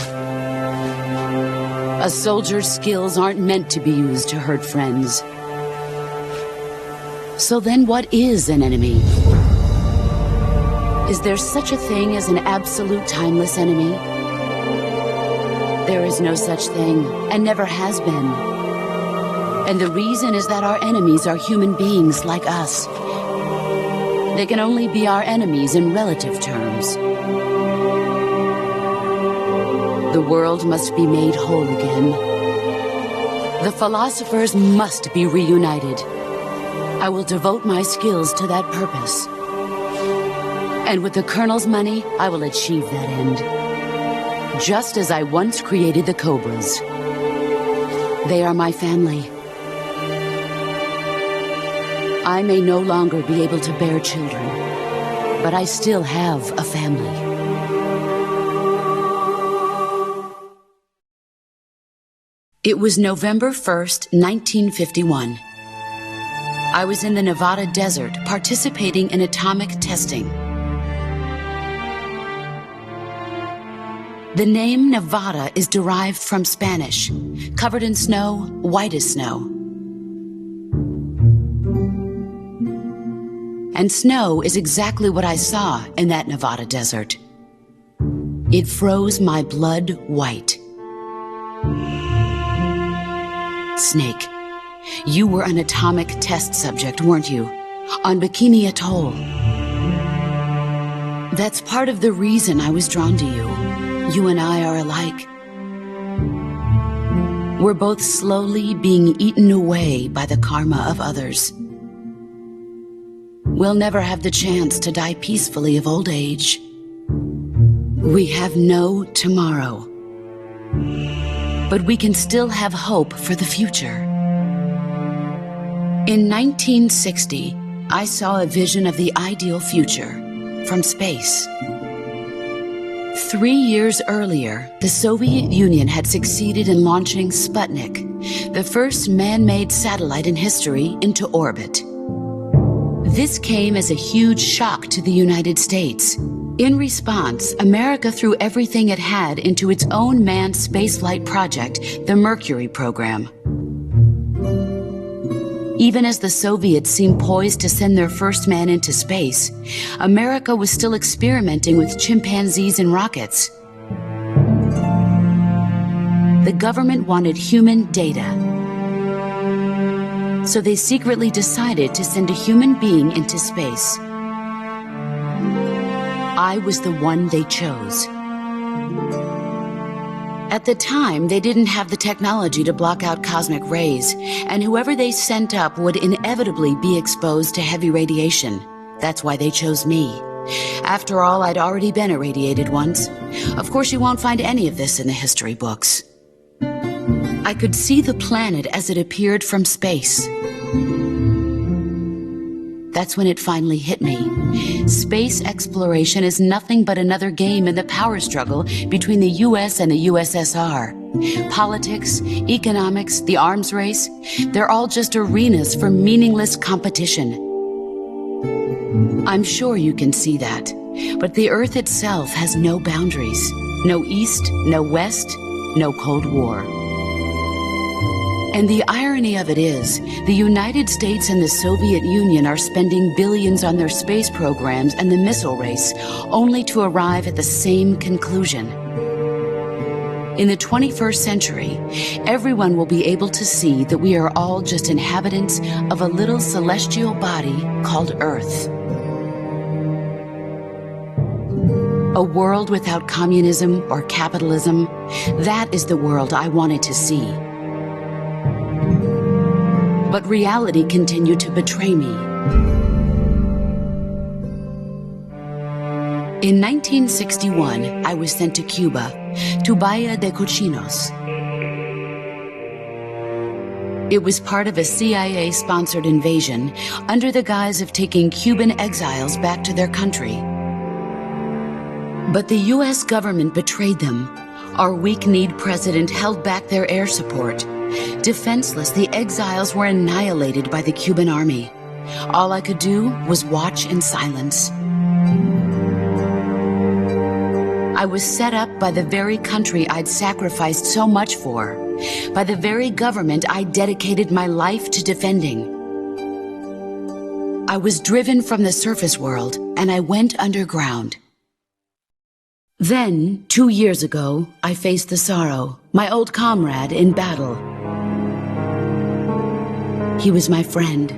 A soldier's skills aren't meant to be used to hurt friends. So then what is an enemy? Is there such a thing as an absolute timeless enemy? There is no such thing, and never has been. And the reason is that our enemies are human beings like us. They can only be our enemies in relative terms. The world must be made whole again. The philosophers must be reunited. I will devote my skills to that purpose. And with the Colonel's money, I will achieve that end. Just as I once created the Cobras. They are my family. I may no longer be able to bear children, but I still have a family. It was November 1st, 1951. I was in the Nevada desert participating in atomic testing. The name Nevada is derived from Spanish, covered in snow, white as snow. And snow is exactly what I saw in that Nevada desert. It froze my blood white. Snake, you were an atomic test subject, weren't you? On Bikini Atoll. That's part of the reason I was drawn to you. You and I are alike. We're both slowly being eaten away by the karma of others. We'll never have the chance to die peacefully of old age. We have no tomorrow. But we can still have hope for the future. In 1960, I saw a vision of the ideal future from space. 3 years earlier, the Soviet Union had succeeded in launching Sputnik, the first man-made satellite in history, into orbit. This came as a huge shock to the United States. In response, America threw everything it had into its own manned spaceflight project, the Mercury program. Even as the Soviets seemed poised to send their first man into space, America was still experimenting with chimpanzees and rockets. The government wanted human data. So they secretly decided to send a human being into space. I was the one they chose. At the time, they didn't have the technology to block out cosmic rays, and whoever they sent up would inevitably be exposed to heavy radiation. That's why they chose me. After all, I'd already been irradiated once. Of course, you won't find any of this in the history books. I could see the planet as it appeared from space. That's when it finally hit me. Space exploration is nothing but another game in the power struggle between the US and the USSR. Politics, economics, the arms race, they're all just arenas for meaningless competition. I'm sure you can see that, but the Earth itself has no boundaries. No East, no West, no Cold War. And the irony of it is, the United States and the Soviet Union are spending billions on their space programs and the missile race, only to arrive at the same conclusion. In the 21st century, everyone will be able to see that we are all just inhabitants of a little celestial body called Earth. A world without communism or capitalism, that is the world I wanted to see. But reality continued to betray me. In 1961, I was sent to Cuba, to Bahia de Cochinos. It was part of a CIA-sponsored invasion under the guise of taking Cuban exiles back to their country. But the U.S. government betrayed them. Our weak-kneed president held back their air support. Defenseless, the exiles were annihilated by the Cuban army. All I could do was watch in silence. I was set up by the very country I'd sacrificed so much for, by the very government I dedicated my life to defending. I was driven from the surface world, and I went underground. Then, 2 years ago, I faced the Sorrow, my old comrade in battle. He was my friend.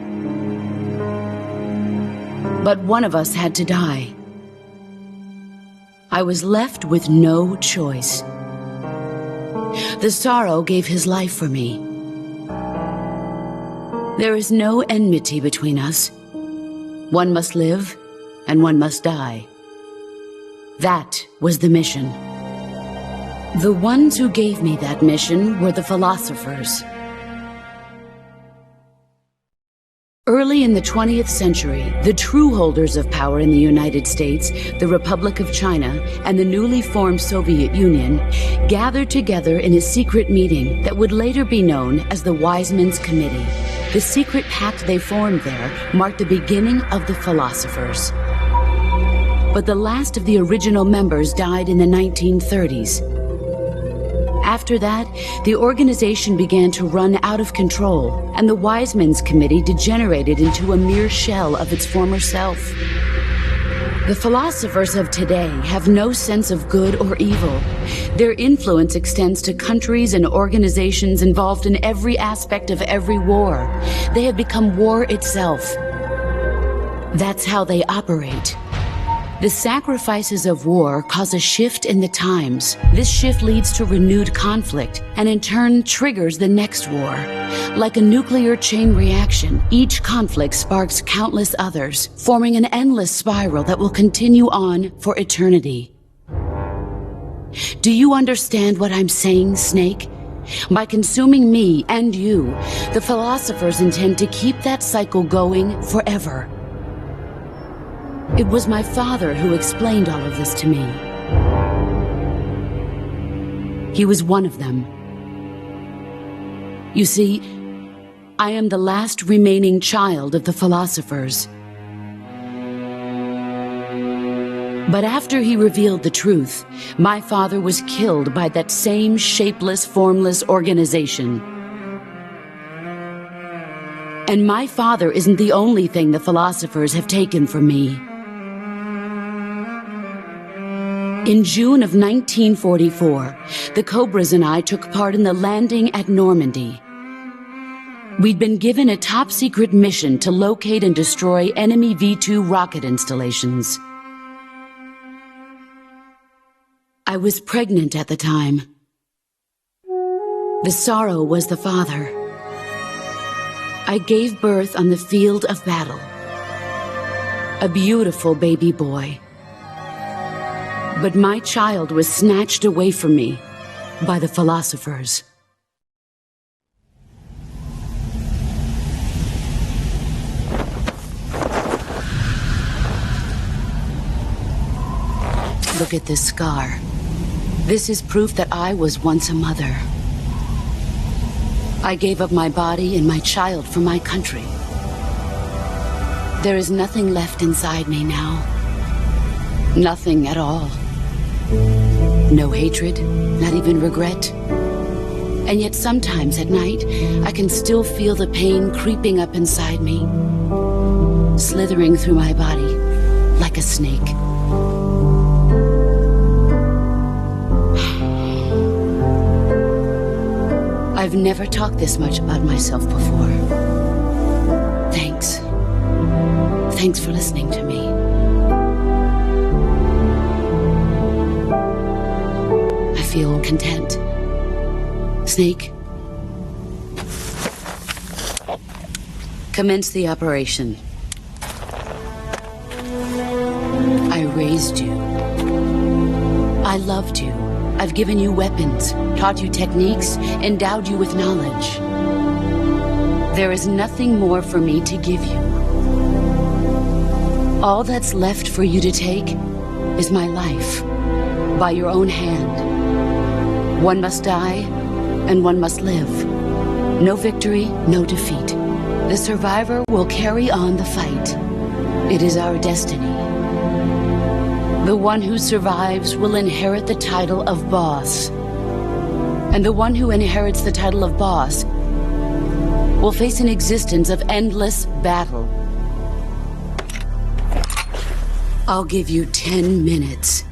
But one of us had to die. I was left with no choice. The Sorrow gave his life for me. There is no enmity between us. One must live, and one must die. That was the mission. The ones who gave me that mission were the philosophers. Early in the 20th century, the true holders of power in the United States, the Republic of China, and the newly formed Soviet Union gathered together in a secret meeting that would later be known as the Wise Men's Committee. The secret pact they formed there marked the beginning of the philosophers. But the last of the original members died in the 1930s. After that, the organization began to run out of control, and the Wise Men's Committee degenerated into a mere shell of its former self. The philosophers of today have no sense of good or evil. Their influence extends to countries and organizations involved in every aspect of every war. They have become war itself. That's how they operate. The sacrifices of war cause a shift in the times. This shift leads to renewed conflict and in turn triggers the next war. Like a nuclear chain reaction, each conflict sparks countless others, forming an endless spiral that will continue on for eternity. Do you understand what I'm saying, Snake? By consuming me and you, the philosophers intend to keep that cycle going forever. It was my father who explained all of this to me. He was one of them. You see, I am the last remaining child of the philosophers. But after he revealed the truth, my father was killed by that same shapeless, formless organization. And my father isn't the only thing the philosophers have taken from me. In June of 1944, the Cobras and I took part in the landing at Normandy. We'd been given a top-secret mission to locate and destroy enemy V-2 rocket installations. I was pregnant at the time. The Sorrow was the father. I gave birth on the field of battle. A beautiful baby boy. But my child was snatched away from me by the philosophers. Look at this scar. This is proof that I was once a mother. I gave up my body and my child for my country. There is nothing left inside me now. Nothing at all. No hatred, not even regret. And yet sometimes at night, I can still feel the pain creeping up inside me, slithering through my body like a snake. I've never talked this much about myself before. Thanks. Thanks for listening to me. I feel content. Snake, commence the operation. I raised you. I loved you. I've given you weapons, taught you techniques, endowed you with knowledge. There is nothing more for me to give you. All that's left for you to take is my life, by your own hand. One must die, and one must live. No victory, no defeat. The survivor will carry on the fight. It is our destiny. The one who survives will inherit the title of boss. And the one who inherits the title of boss will face an existence of endless battle. I'll give you 10 minutes.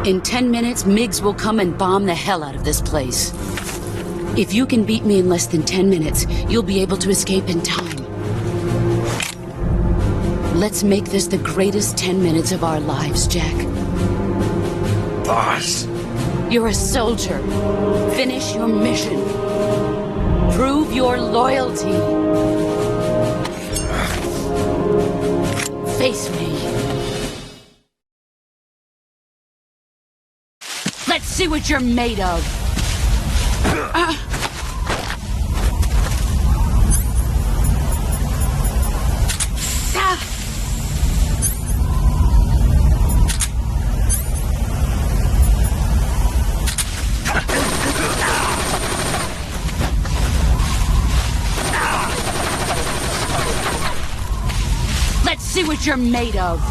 In 10 minutes, MiGs will come and bomb the hell out of this place. If you can beat me in less than 10 minutes, you'll be able to escape in time. Let's make this the greatest 10 minutes of our lives, Jack. Boss? You're a soldier. Finish your mission. Prove your loyalty. Face me. Let's see what you're made of. Let's see what you're made of.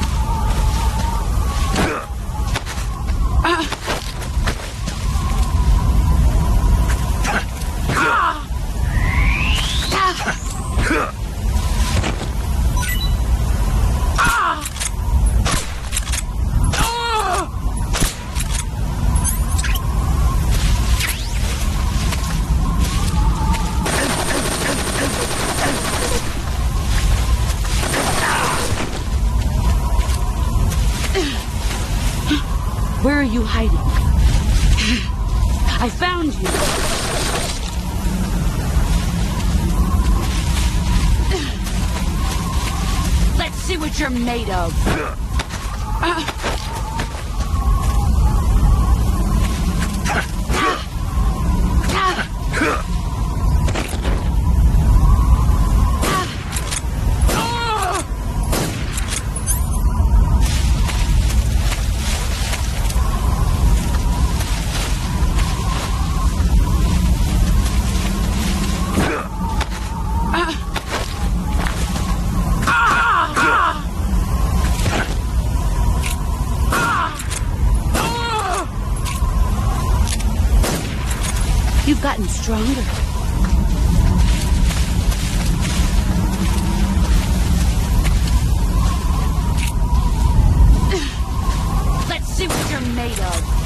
Where are you hiding? I found you. Let's see what you're made of. You've gotten stronger. Let's see what you're made of.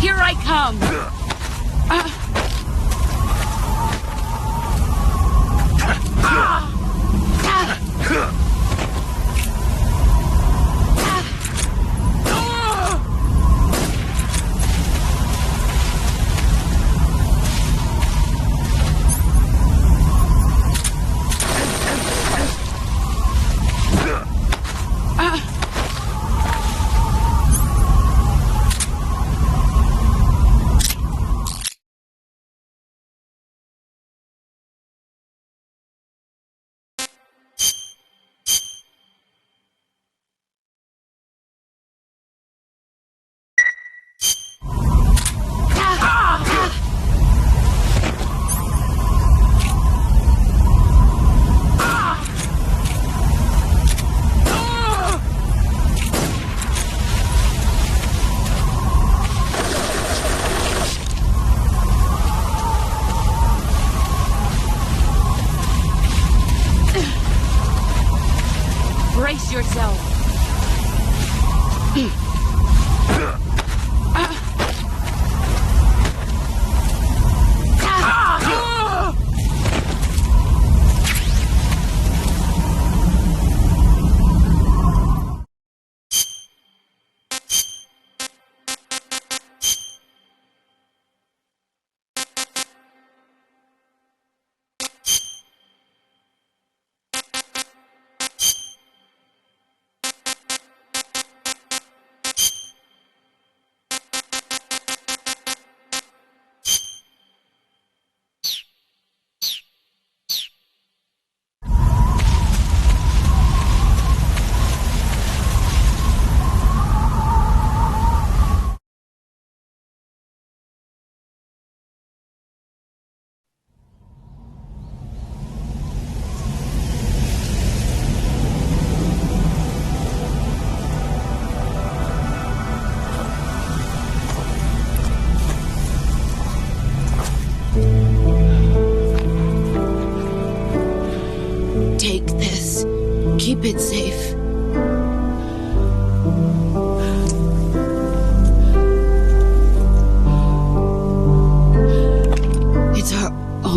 Here I come!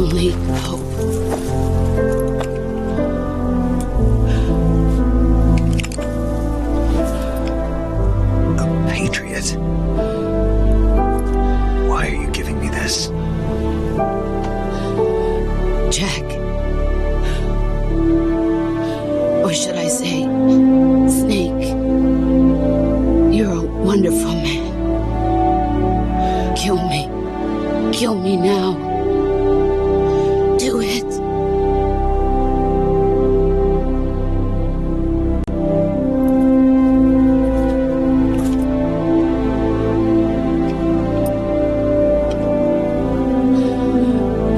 only hope. A patriot? Why are you giving me this? Jack. Or should I say, Snake. You're a wonderful man. Kill me. Kill me now. Do it.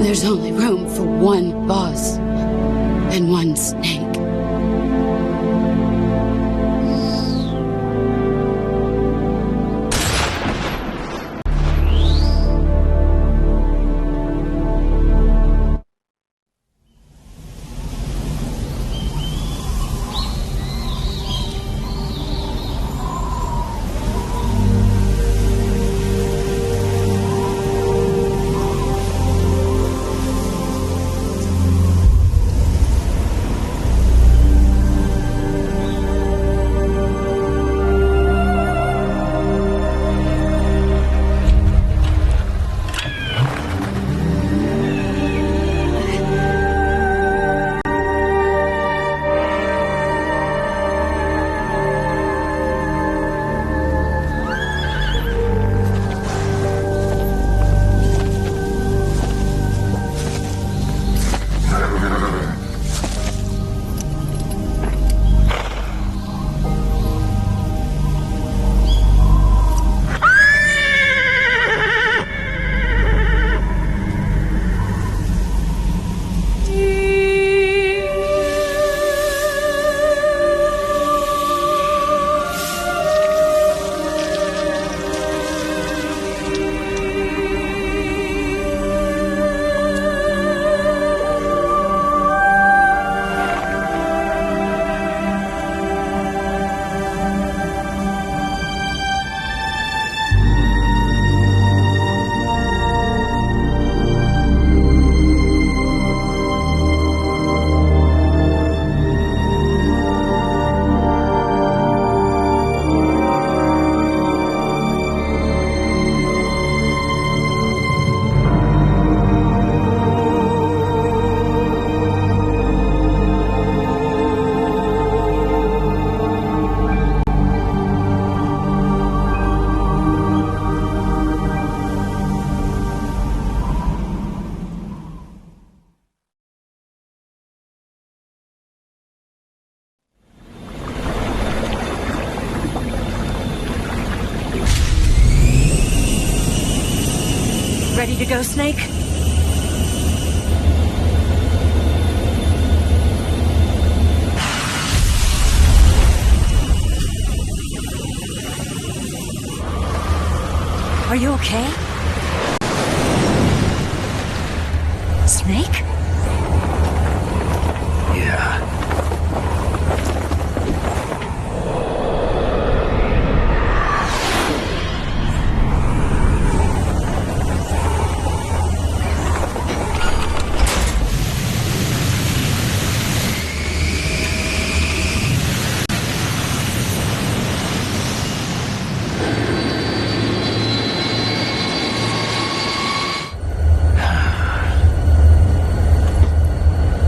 There's only room for one boss and one Snake. Ready to go, Snake? Are you okay? Snake? Yeah.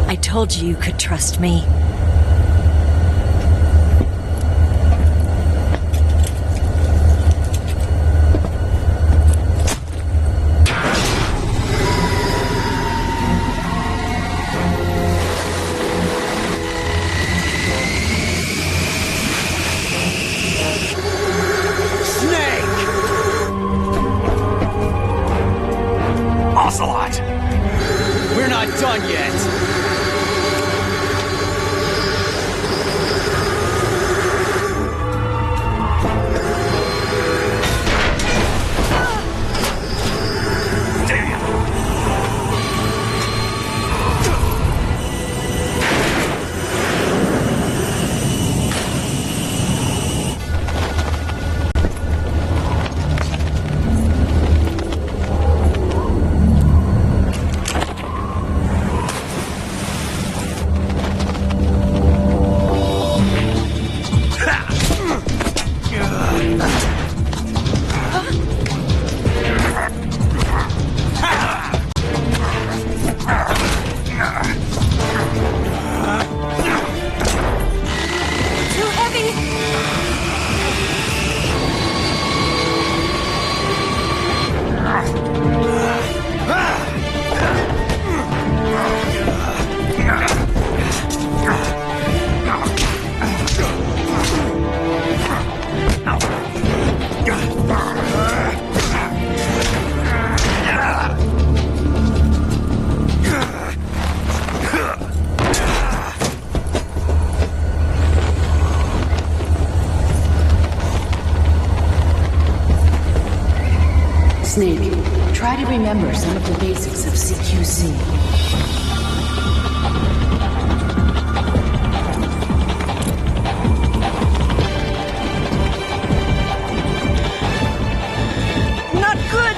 I told you you could trust me. Ocelot! We're not done yet! Snake, try to remember some of the basics of CQC. Not good!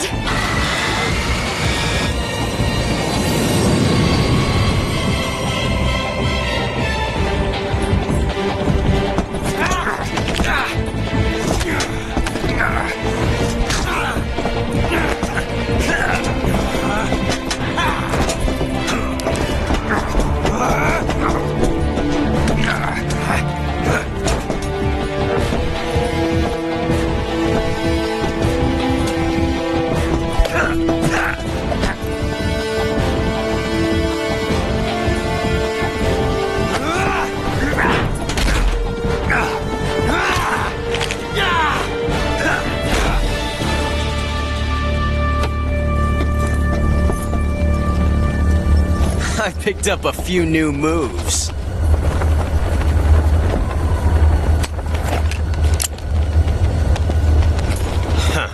I picked up a few new moves. Huh.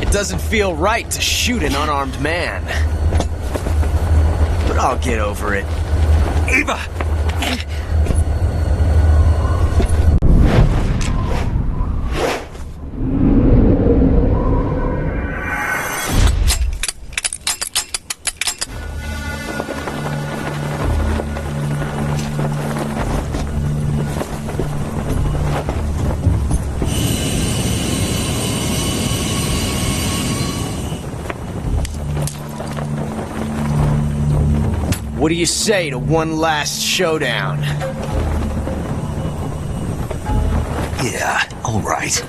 It doesn't feel right to shoot an unarmed man. But I'll get over it. Eva! What do you say to one last showdown? Yeah, all right.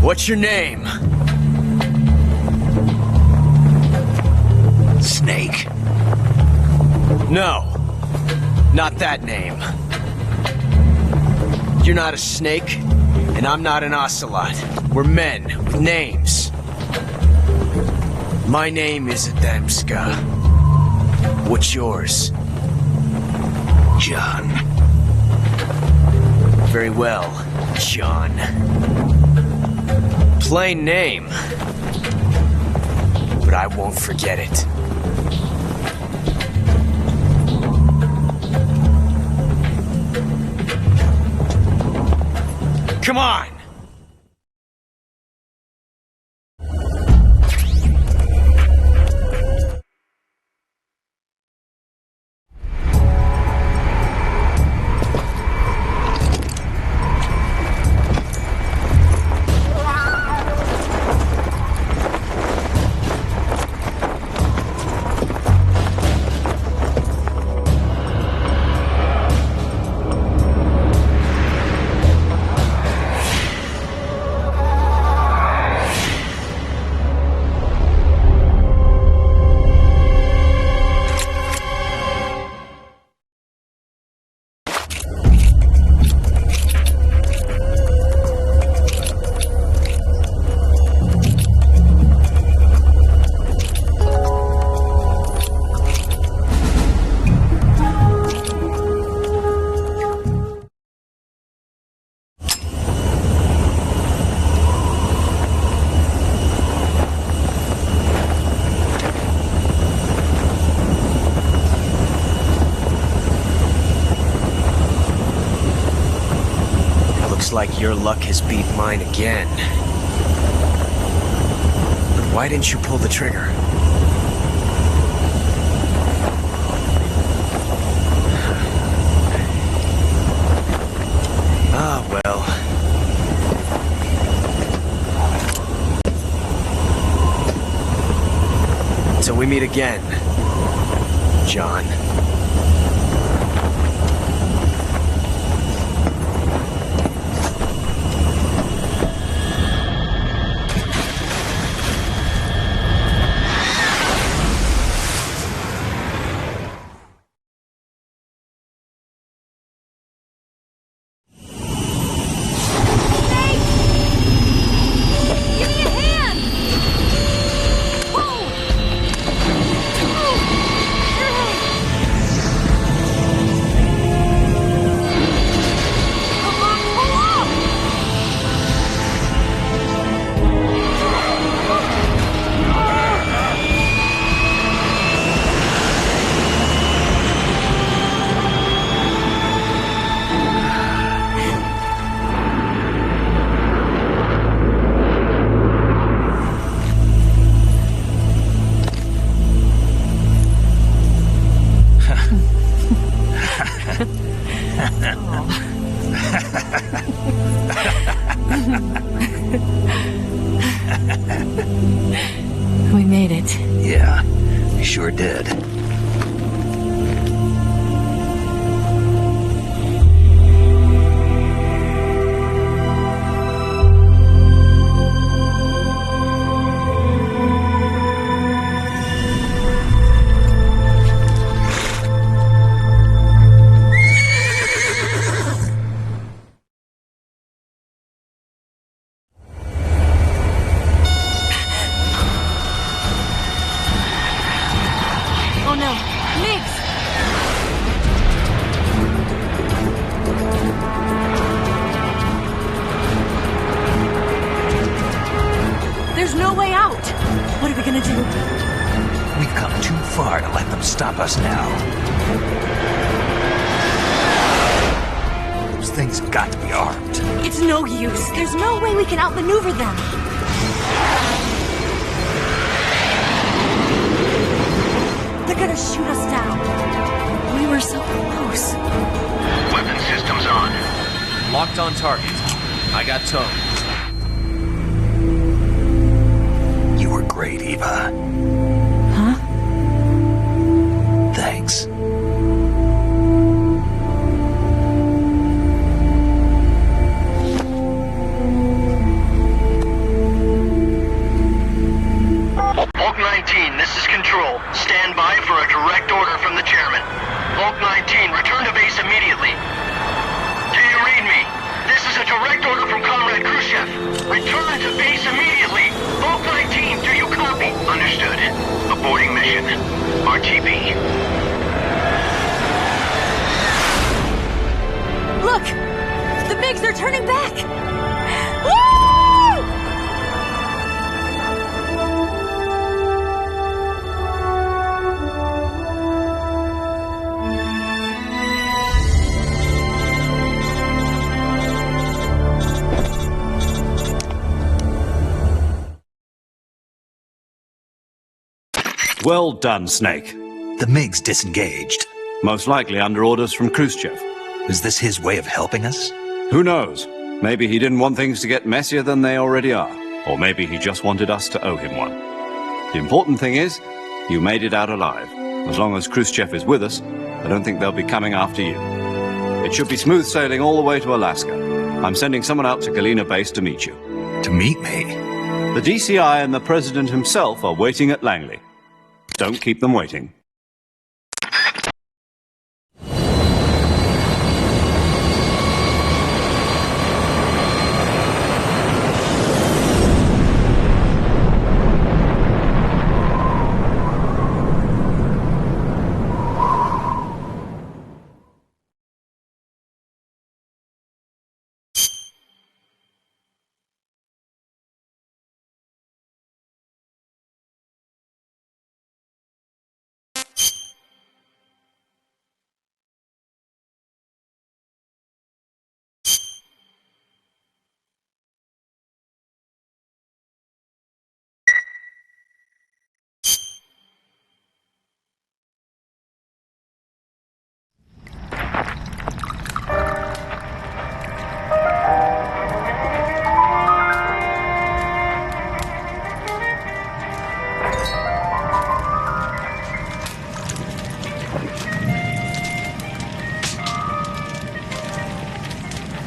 What's your name? Snake. No, not that name. You're not a snake, and I'm not an ocelot. We're men with names. My name is Adamska. What's yours? John. Very well, John. Plain name, but I won't forget it. Come on! Like your luck has beat mine again. But why didn't you pull the trigger? we meet again, John. We made it. Yeah, we sure did. Oh no, Migs! There's no way out! What are we gonna do? We've come too far to let them stop us now. Those things have got to be armed. It's no use. There's no way we can outmaneuver them. They're gonna shoot us down. We were so close. Weapon systems on. Locked on target. I got towed. You were great, Eva. Huh? Thanks. Vulk 19, this is Control. Stand by for a direct order from the chairman. Vulk 19, return to base immediately. Do you read me? This is a direct order from Comrade Khrushchev. Return to base immediately. Vulk 19, do you copy? Understood. Aborting mission. RTB. Look! The MiGs are turning back! Woo! Well done, Snake. The MiGs disengaged. Most likely under orders from Khrushchev. Is this his way of helping us? Who knows? Maybe he didn't want things to get messier than they already are. Or maybe he just wanted us to owe him one. The important thing is, you made it out alive. As long as Khrushchev is with us, I don't think they'll be coming after you. It should be smooth sailing all the way to Alaska. I'm sending someone out to Galena Base to meet you. To meet me? The DCI and the President himself are waiting at Langley. Don't keep them waiting.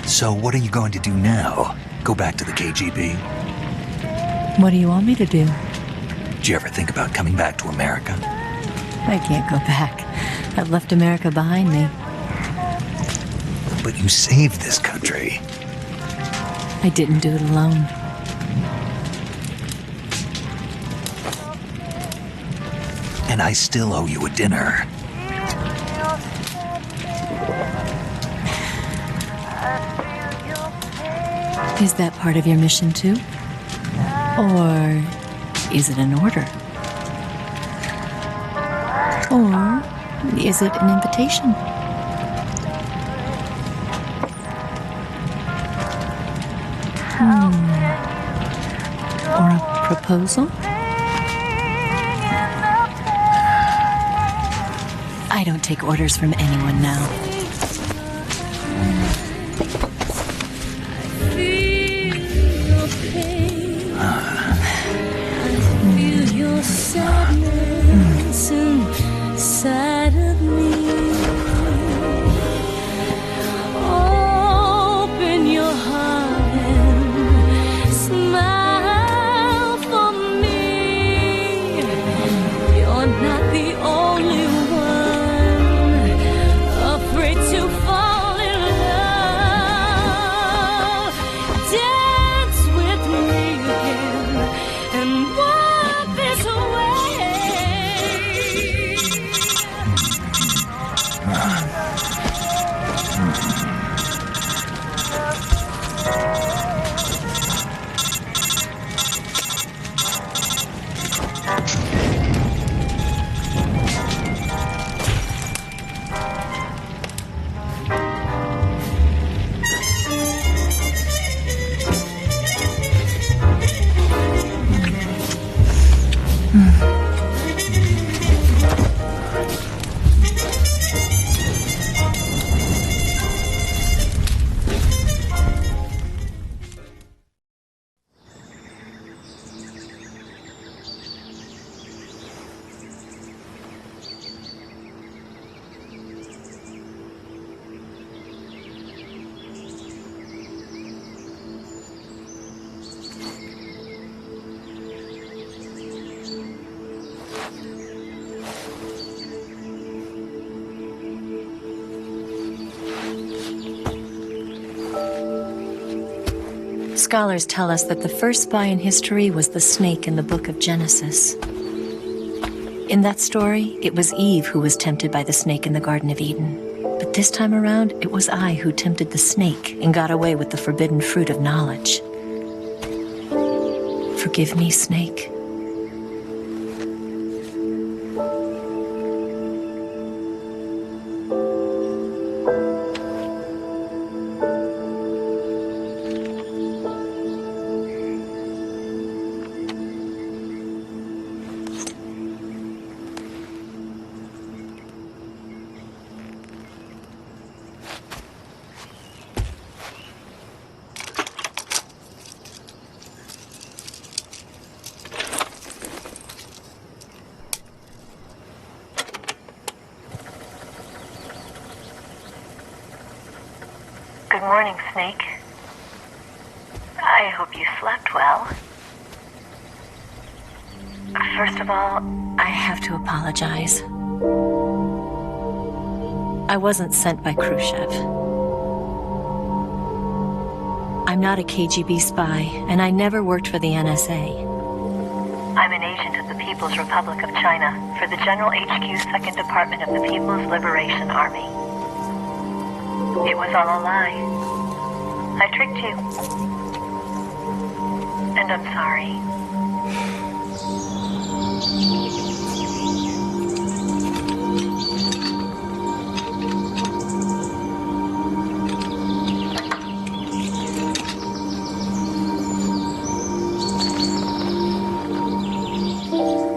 So what are you going to do now? Go back to the KGB? What do you want me to do? Did you ever think about coming back to America? I can't go back. I've left America behind me. But you saved this country. I didn't do it alone. And I still owe you a dinner. Is that part of your mission too? Or is it an order? Or is it an invitation? Or a proposal? I don't take orders from anyone now. Sadness inside of me. Open your heart and smile for me. You're not the only one afraid to fall in love. Dance with me again and walk this way. Scholars tell us that the first spy in history was the snake in the book of Genesis. In that story, it was Eve who was tempted by the snake in the Garden of Eden. But this time around, it was I who tempted the snake and got away with the forbidden fruit of knowledge. Forgive me, snake. Good morning, Snake. I hope you slept well. First of all, I have to apologize. I wasn't sent by Khrushchev. I'm not a KGB spy, and I never worked for the NSA. I'm an agent of the People's Republic of China for the General HQ 2nd Department of the People's Liberation Army. It was all a lie. I tricked you. And I'm sorry.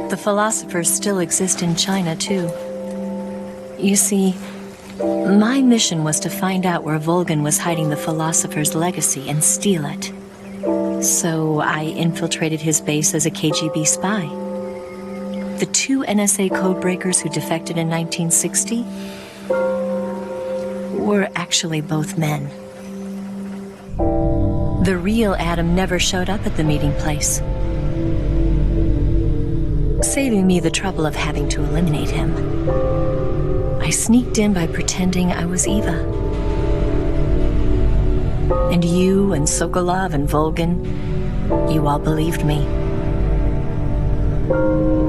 The philosophers still exist in China, too. You see, my mission was to find out where Vulkan was hiding the philosopher's legacy and steal it. So I infiltrated his base as a KGB spy. The 2 NSA codebreakers who defected in 1960 were actually both men. The real Adam never showed up at the meeting place, saving me the trouble of having to eliminate him. I sneaked in by pretending I was Eva. And you and Sokolov and Vulkan, you all believed me.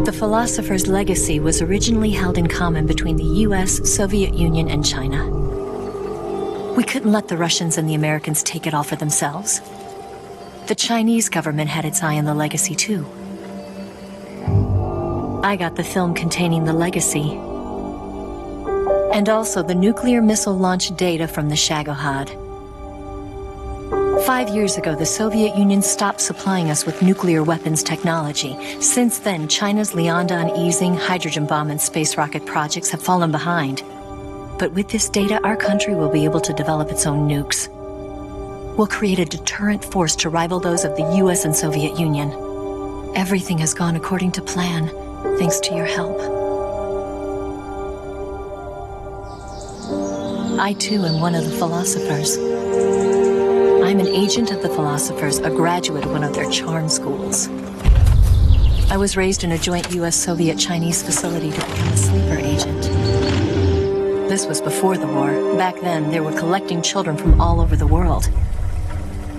The philosopher's legacy was originally held in common between the US, Soviet Union, and China. We couldn't let the Russians and the Americans take it all for themselves. The Chinese government had its eye on the legacy too. I got the film containing the legacy, and also the nuclear missile launch data from the Shagohod. 5 years ago, the Soviet Union stopped supplying us with nuclear weapons technology. Since then, China's Liaodong easing, hydrogen bomb, and space rocket projects have fallen behind. But with this data, our country will be able to develop its own nukes. We'll create a deterrent force to rival those of the US and Soviet Union. Everything has gone according to plan, thanks to your help. I too am one of the philosophers. I'm an agent of the philosophers, a graduate of one of their charm schools. I was raised in a joint US-Soviet-Chinese facility to become a sleeper agent. This was before the war. Back then, they were collecting children from all over the world.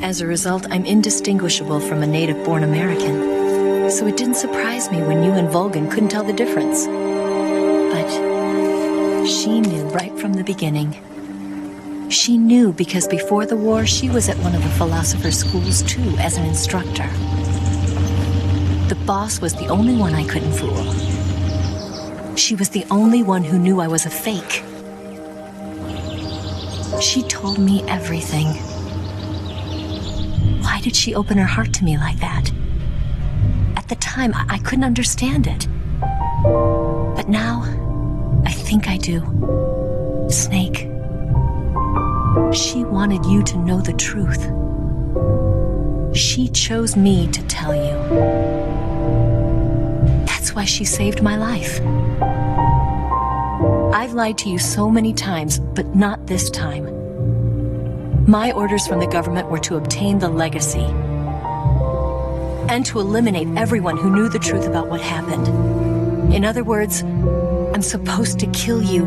As a result, I'm indistinguishable from a native-born American. So it didn't surprise me when you and Vulkan couldn't tell the difference. But she knew right from the beginning. She knew because before the war, she was at one of the philosopher's schools too, as an instructor. The boss was the only one I couldn't fool. She was the only one who knew I was a fake. She told me everything. Why did she open her heart to me like that? At the time, I couldn't understand it. But now, I think I do. Snake. She wanted you to know the truth. She chose me to tell you. That's why she saved my life. I've lied to you so many times, but not this time. My orders from the government were to obtain the legacy and to eliminate everyone who knew the truth about what happened. In other words, I'm supposed to kill you.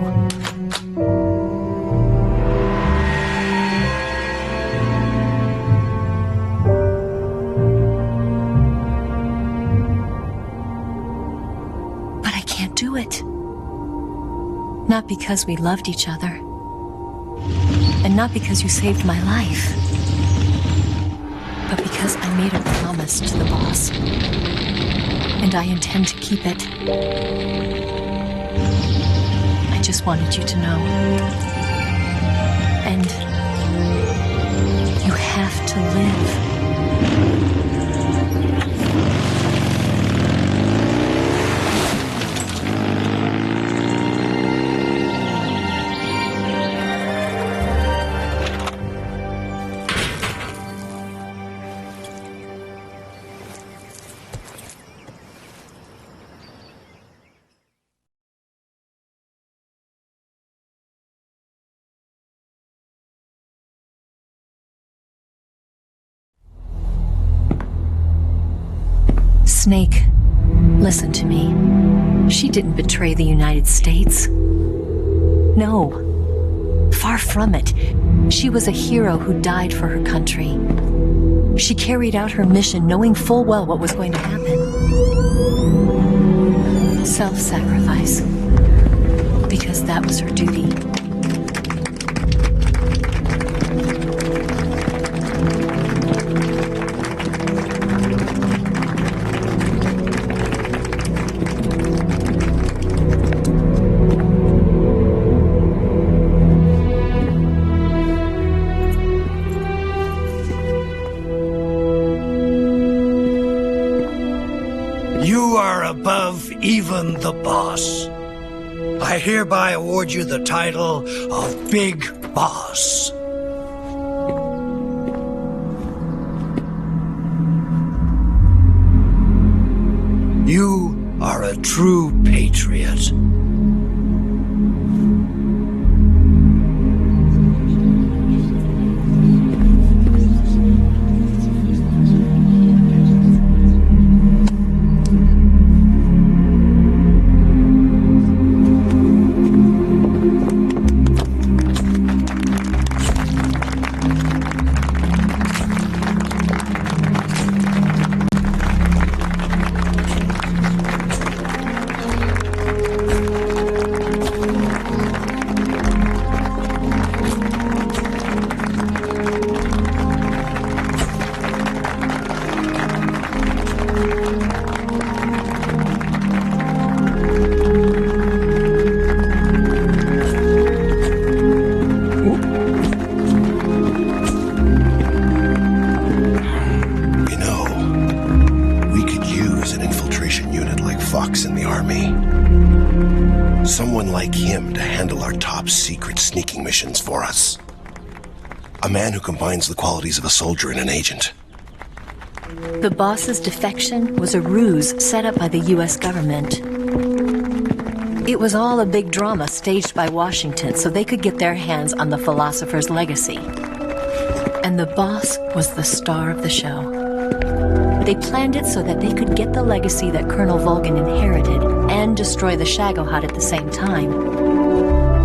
But I can't do it. Not because we loved each other. And not because you saved my life. But because I made a promise to the boss. And I intend to keep it. I just wanted you to know. And you have to live. Snake, listen to me. She didn't betray the United States. No. Far from it. She was a hero who died for her country. She carried out her mission knowing full well what was going to happen. Self-sacrifice. Because that was her duty. Even the boss. I hereby award you the title of Big Boss. You are a true patriot. army. Someone like him to handle our top secret sneaking missions for us. A man who combines the qualities of a soldier and an agent. The boss's defection was a ruse set up by the US government. It was all a big drama staged by Washington so they could get their hands on the philosopher's legacy. And the boss was the star of the show. They planned it so that they could get the legacy that Colonel Vulkan inherited and destroy the Shagohod at the same time.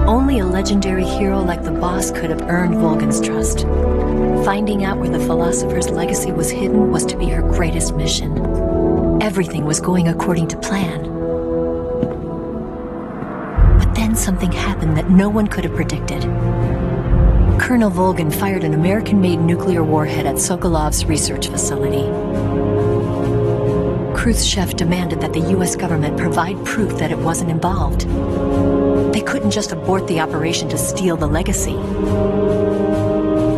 Only a legendary hero like the boss could have earned Vulkan's trust. Finding out where the philosopher's legacy was hidden was to be her greatest mission. Everything was going according to plan. But then something happened that no one could have predicted. Colonel Vulkan fired an American-made nuclear warhead at Sokolov's research facility. Khrushchev demanded that the US government provide proof that it wasn't involved. They couldn't just abort the operation to steal the legacy.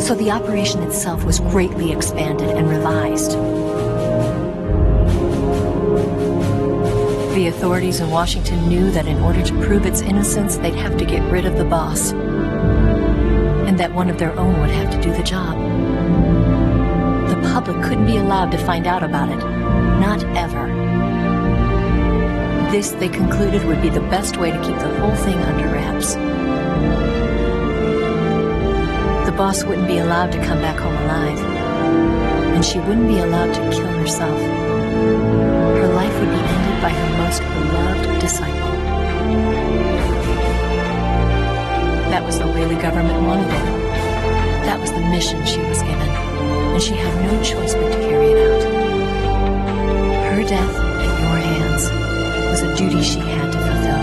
So the operation itself was greatly expanded and revised. The authorities in Washington knew that in order to prove its innocence, they'd have to get rid of the boss. And that one of their own would have to do the job. The public couldn't be allowed to find out about it. Not ever. This, they concluded, would be the best way to keep the whole thing under wraps. The boss wouldn't be allowed to come back home alive. And she wouldn't be allowed to kill herself. Her life would be ended by her most beloved disciple. That was the way the government wanted it. That was the mission she was given. And she had no choice but to carry it out. Her death at your hands was a duty she had to fulfill.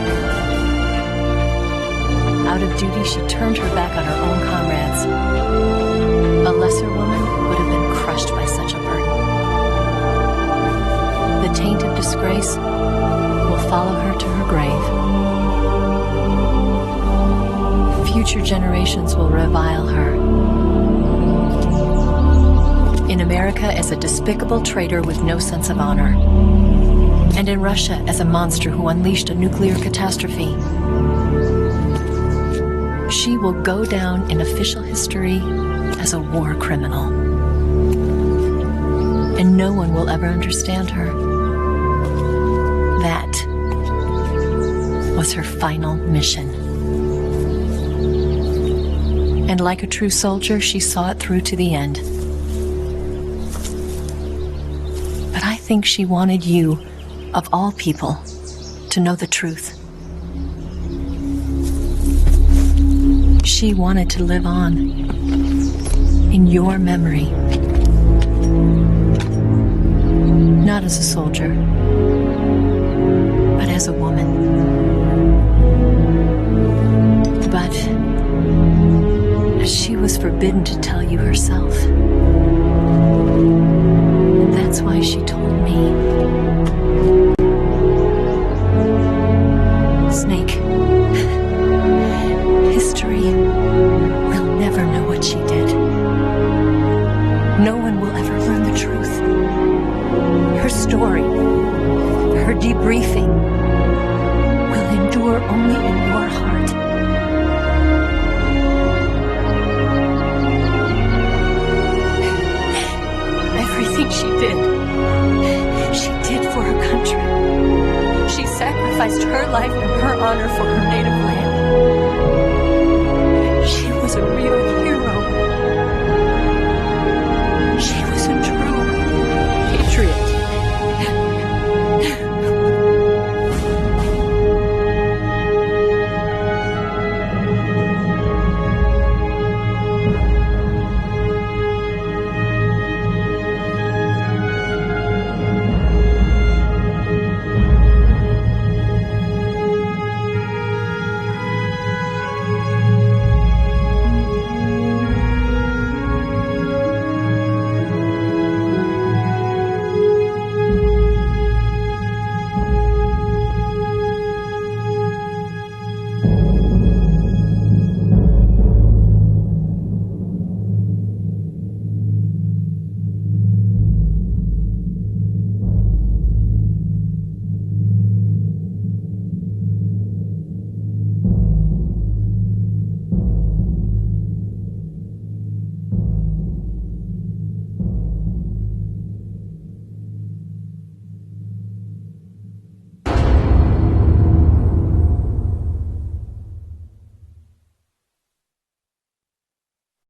Out of duty, she turned her back on her own comrades. A lesser woman would have been crushed by such a burden. The taint of disgrace will follow her to her grave. Future generations will revile her. In America as a despicable traitor with no sense of honor. And in Russia as a monster who unleashed a nuclear catastrophe. She will go down in official history as a war criminal. And no one will ever understand her. That was her final mission. And like a true soldier, she saw it through to the end. But I think she wanted you, of all people, to know the truth. She wanted to live on in your memory. Not as a soldier, but as a woman. But she was forbidden to tell you herself. And that's why she told me. Snake, history will never know what she did. No one will ever learn the truth. Her story, her debriefing, will endure only in your heart. Everything she did for her country. She sacrificed her life and her honor for her native land. She was a real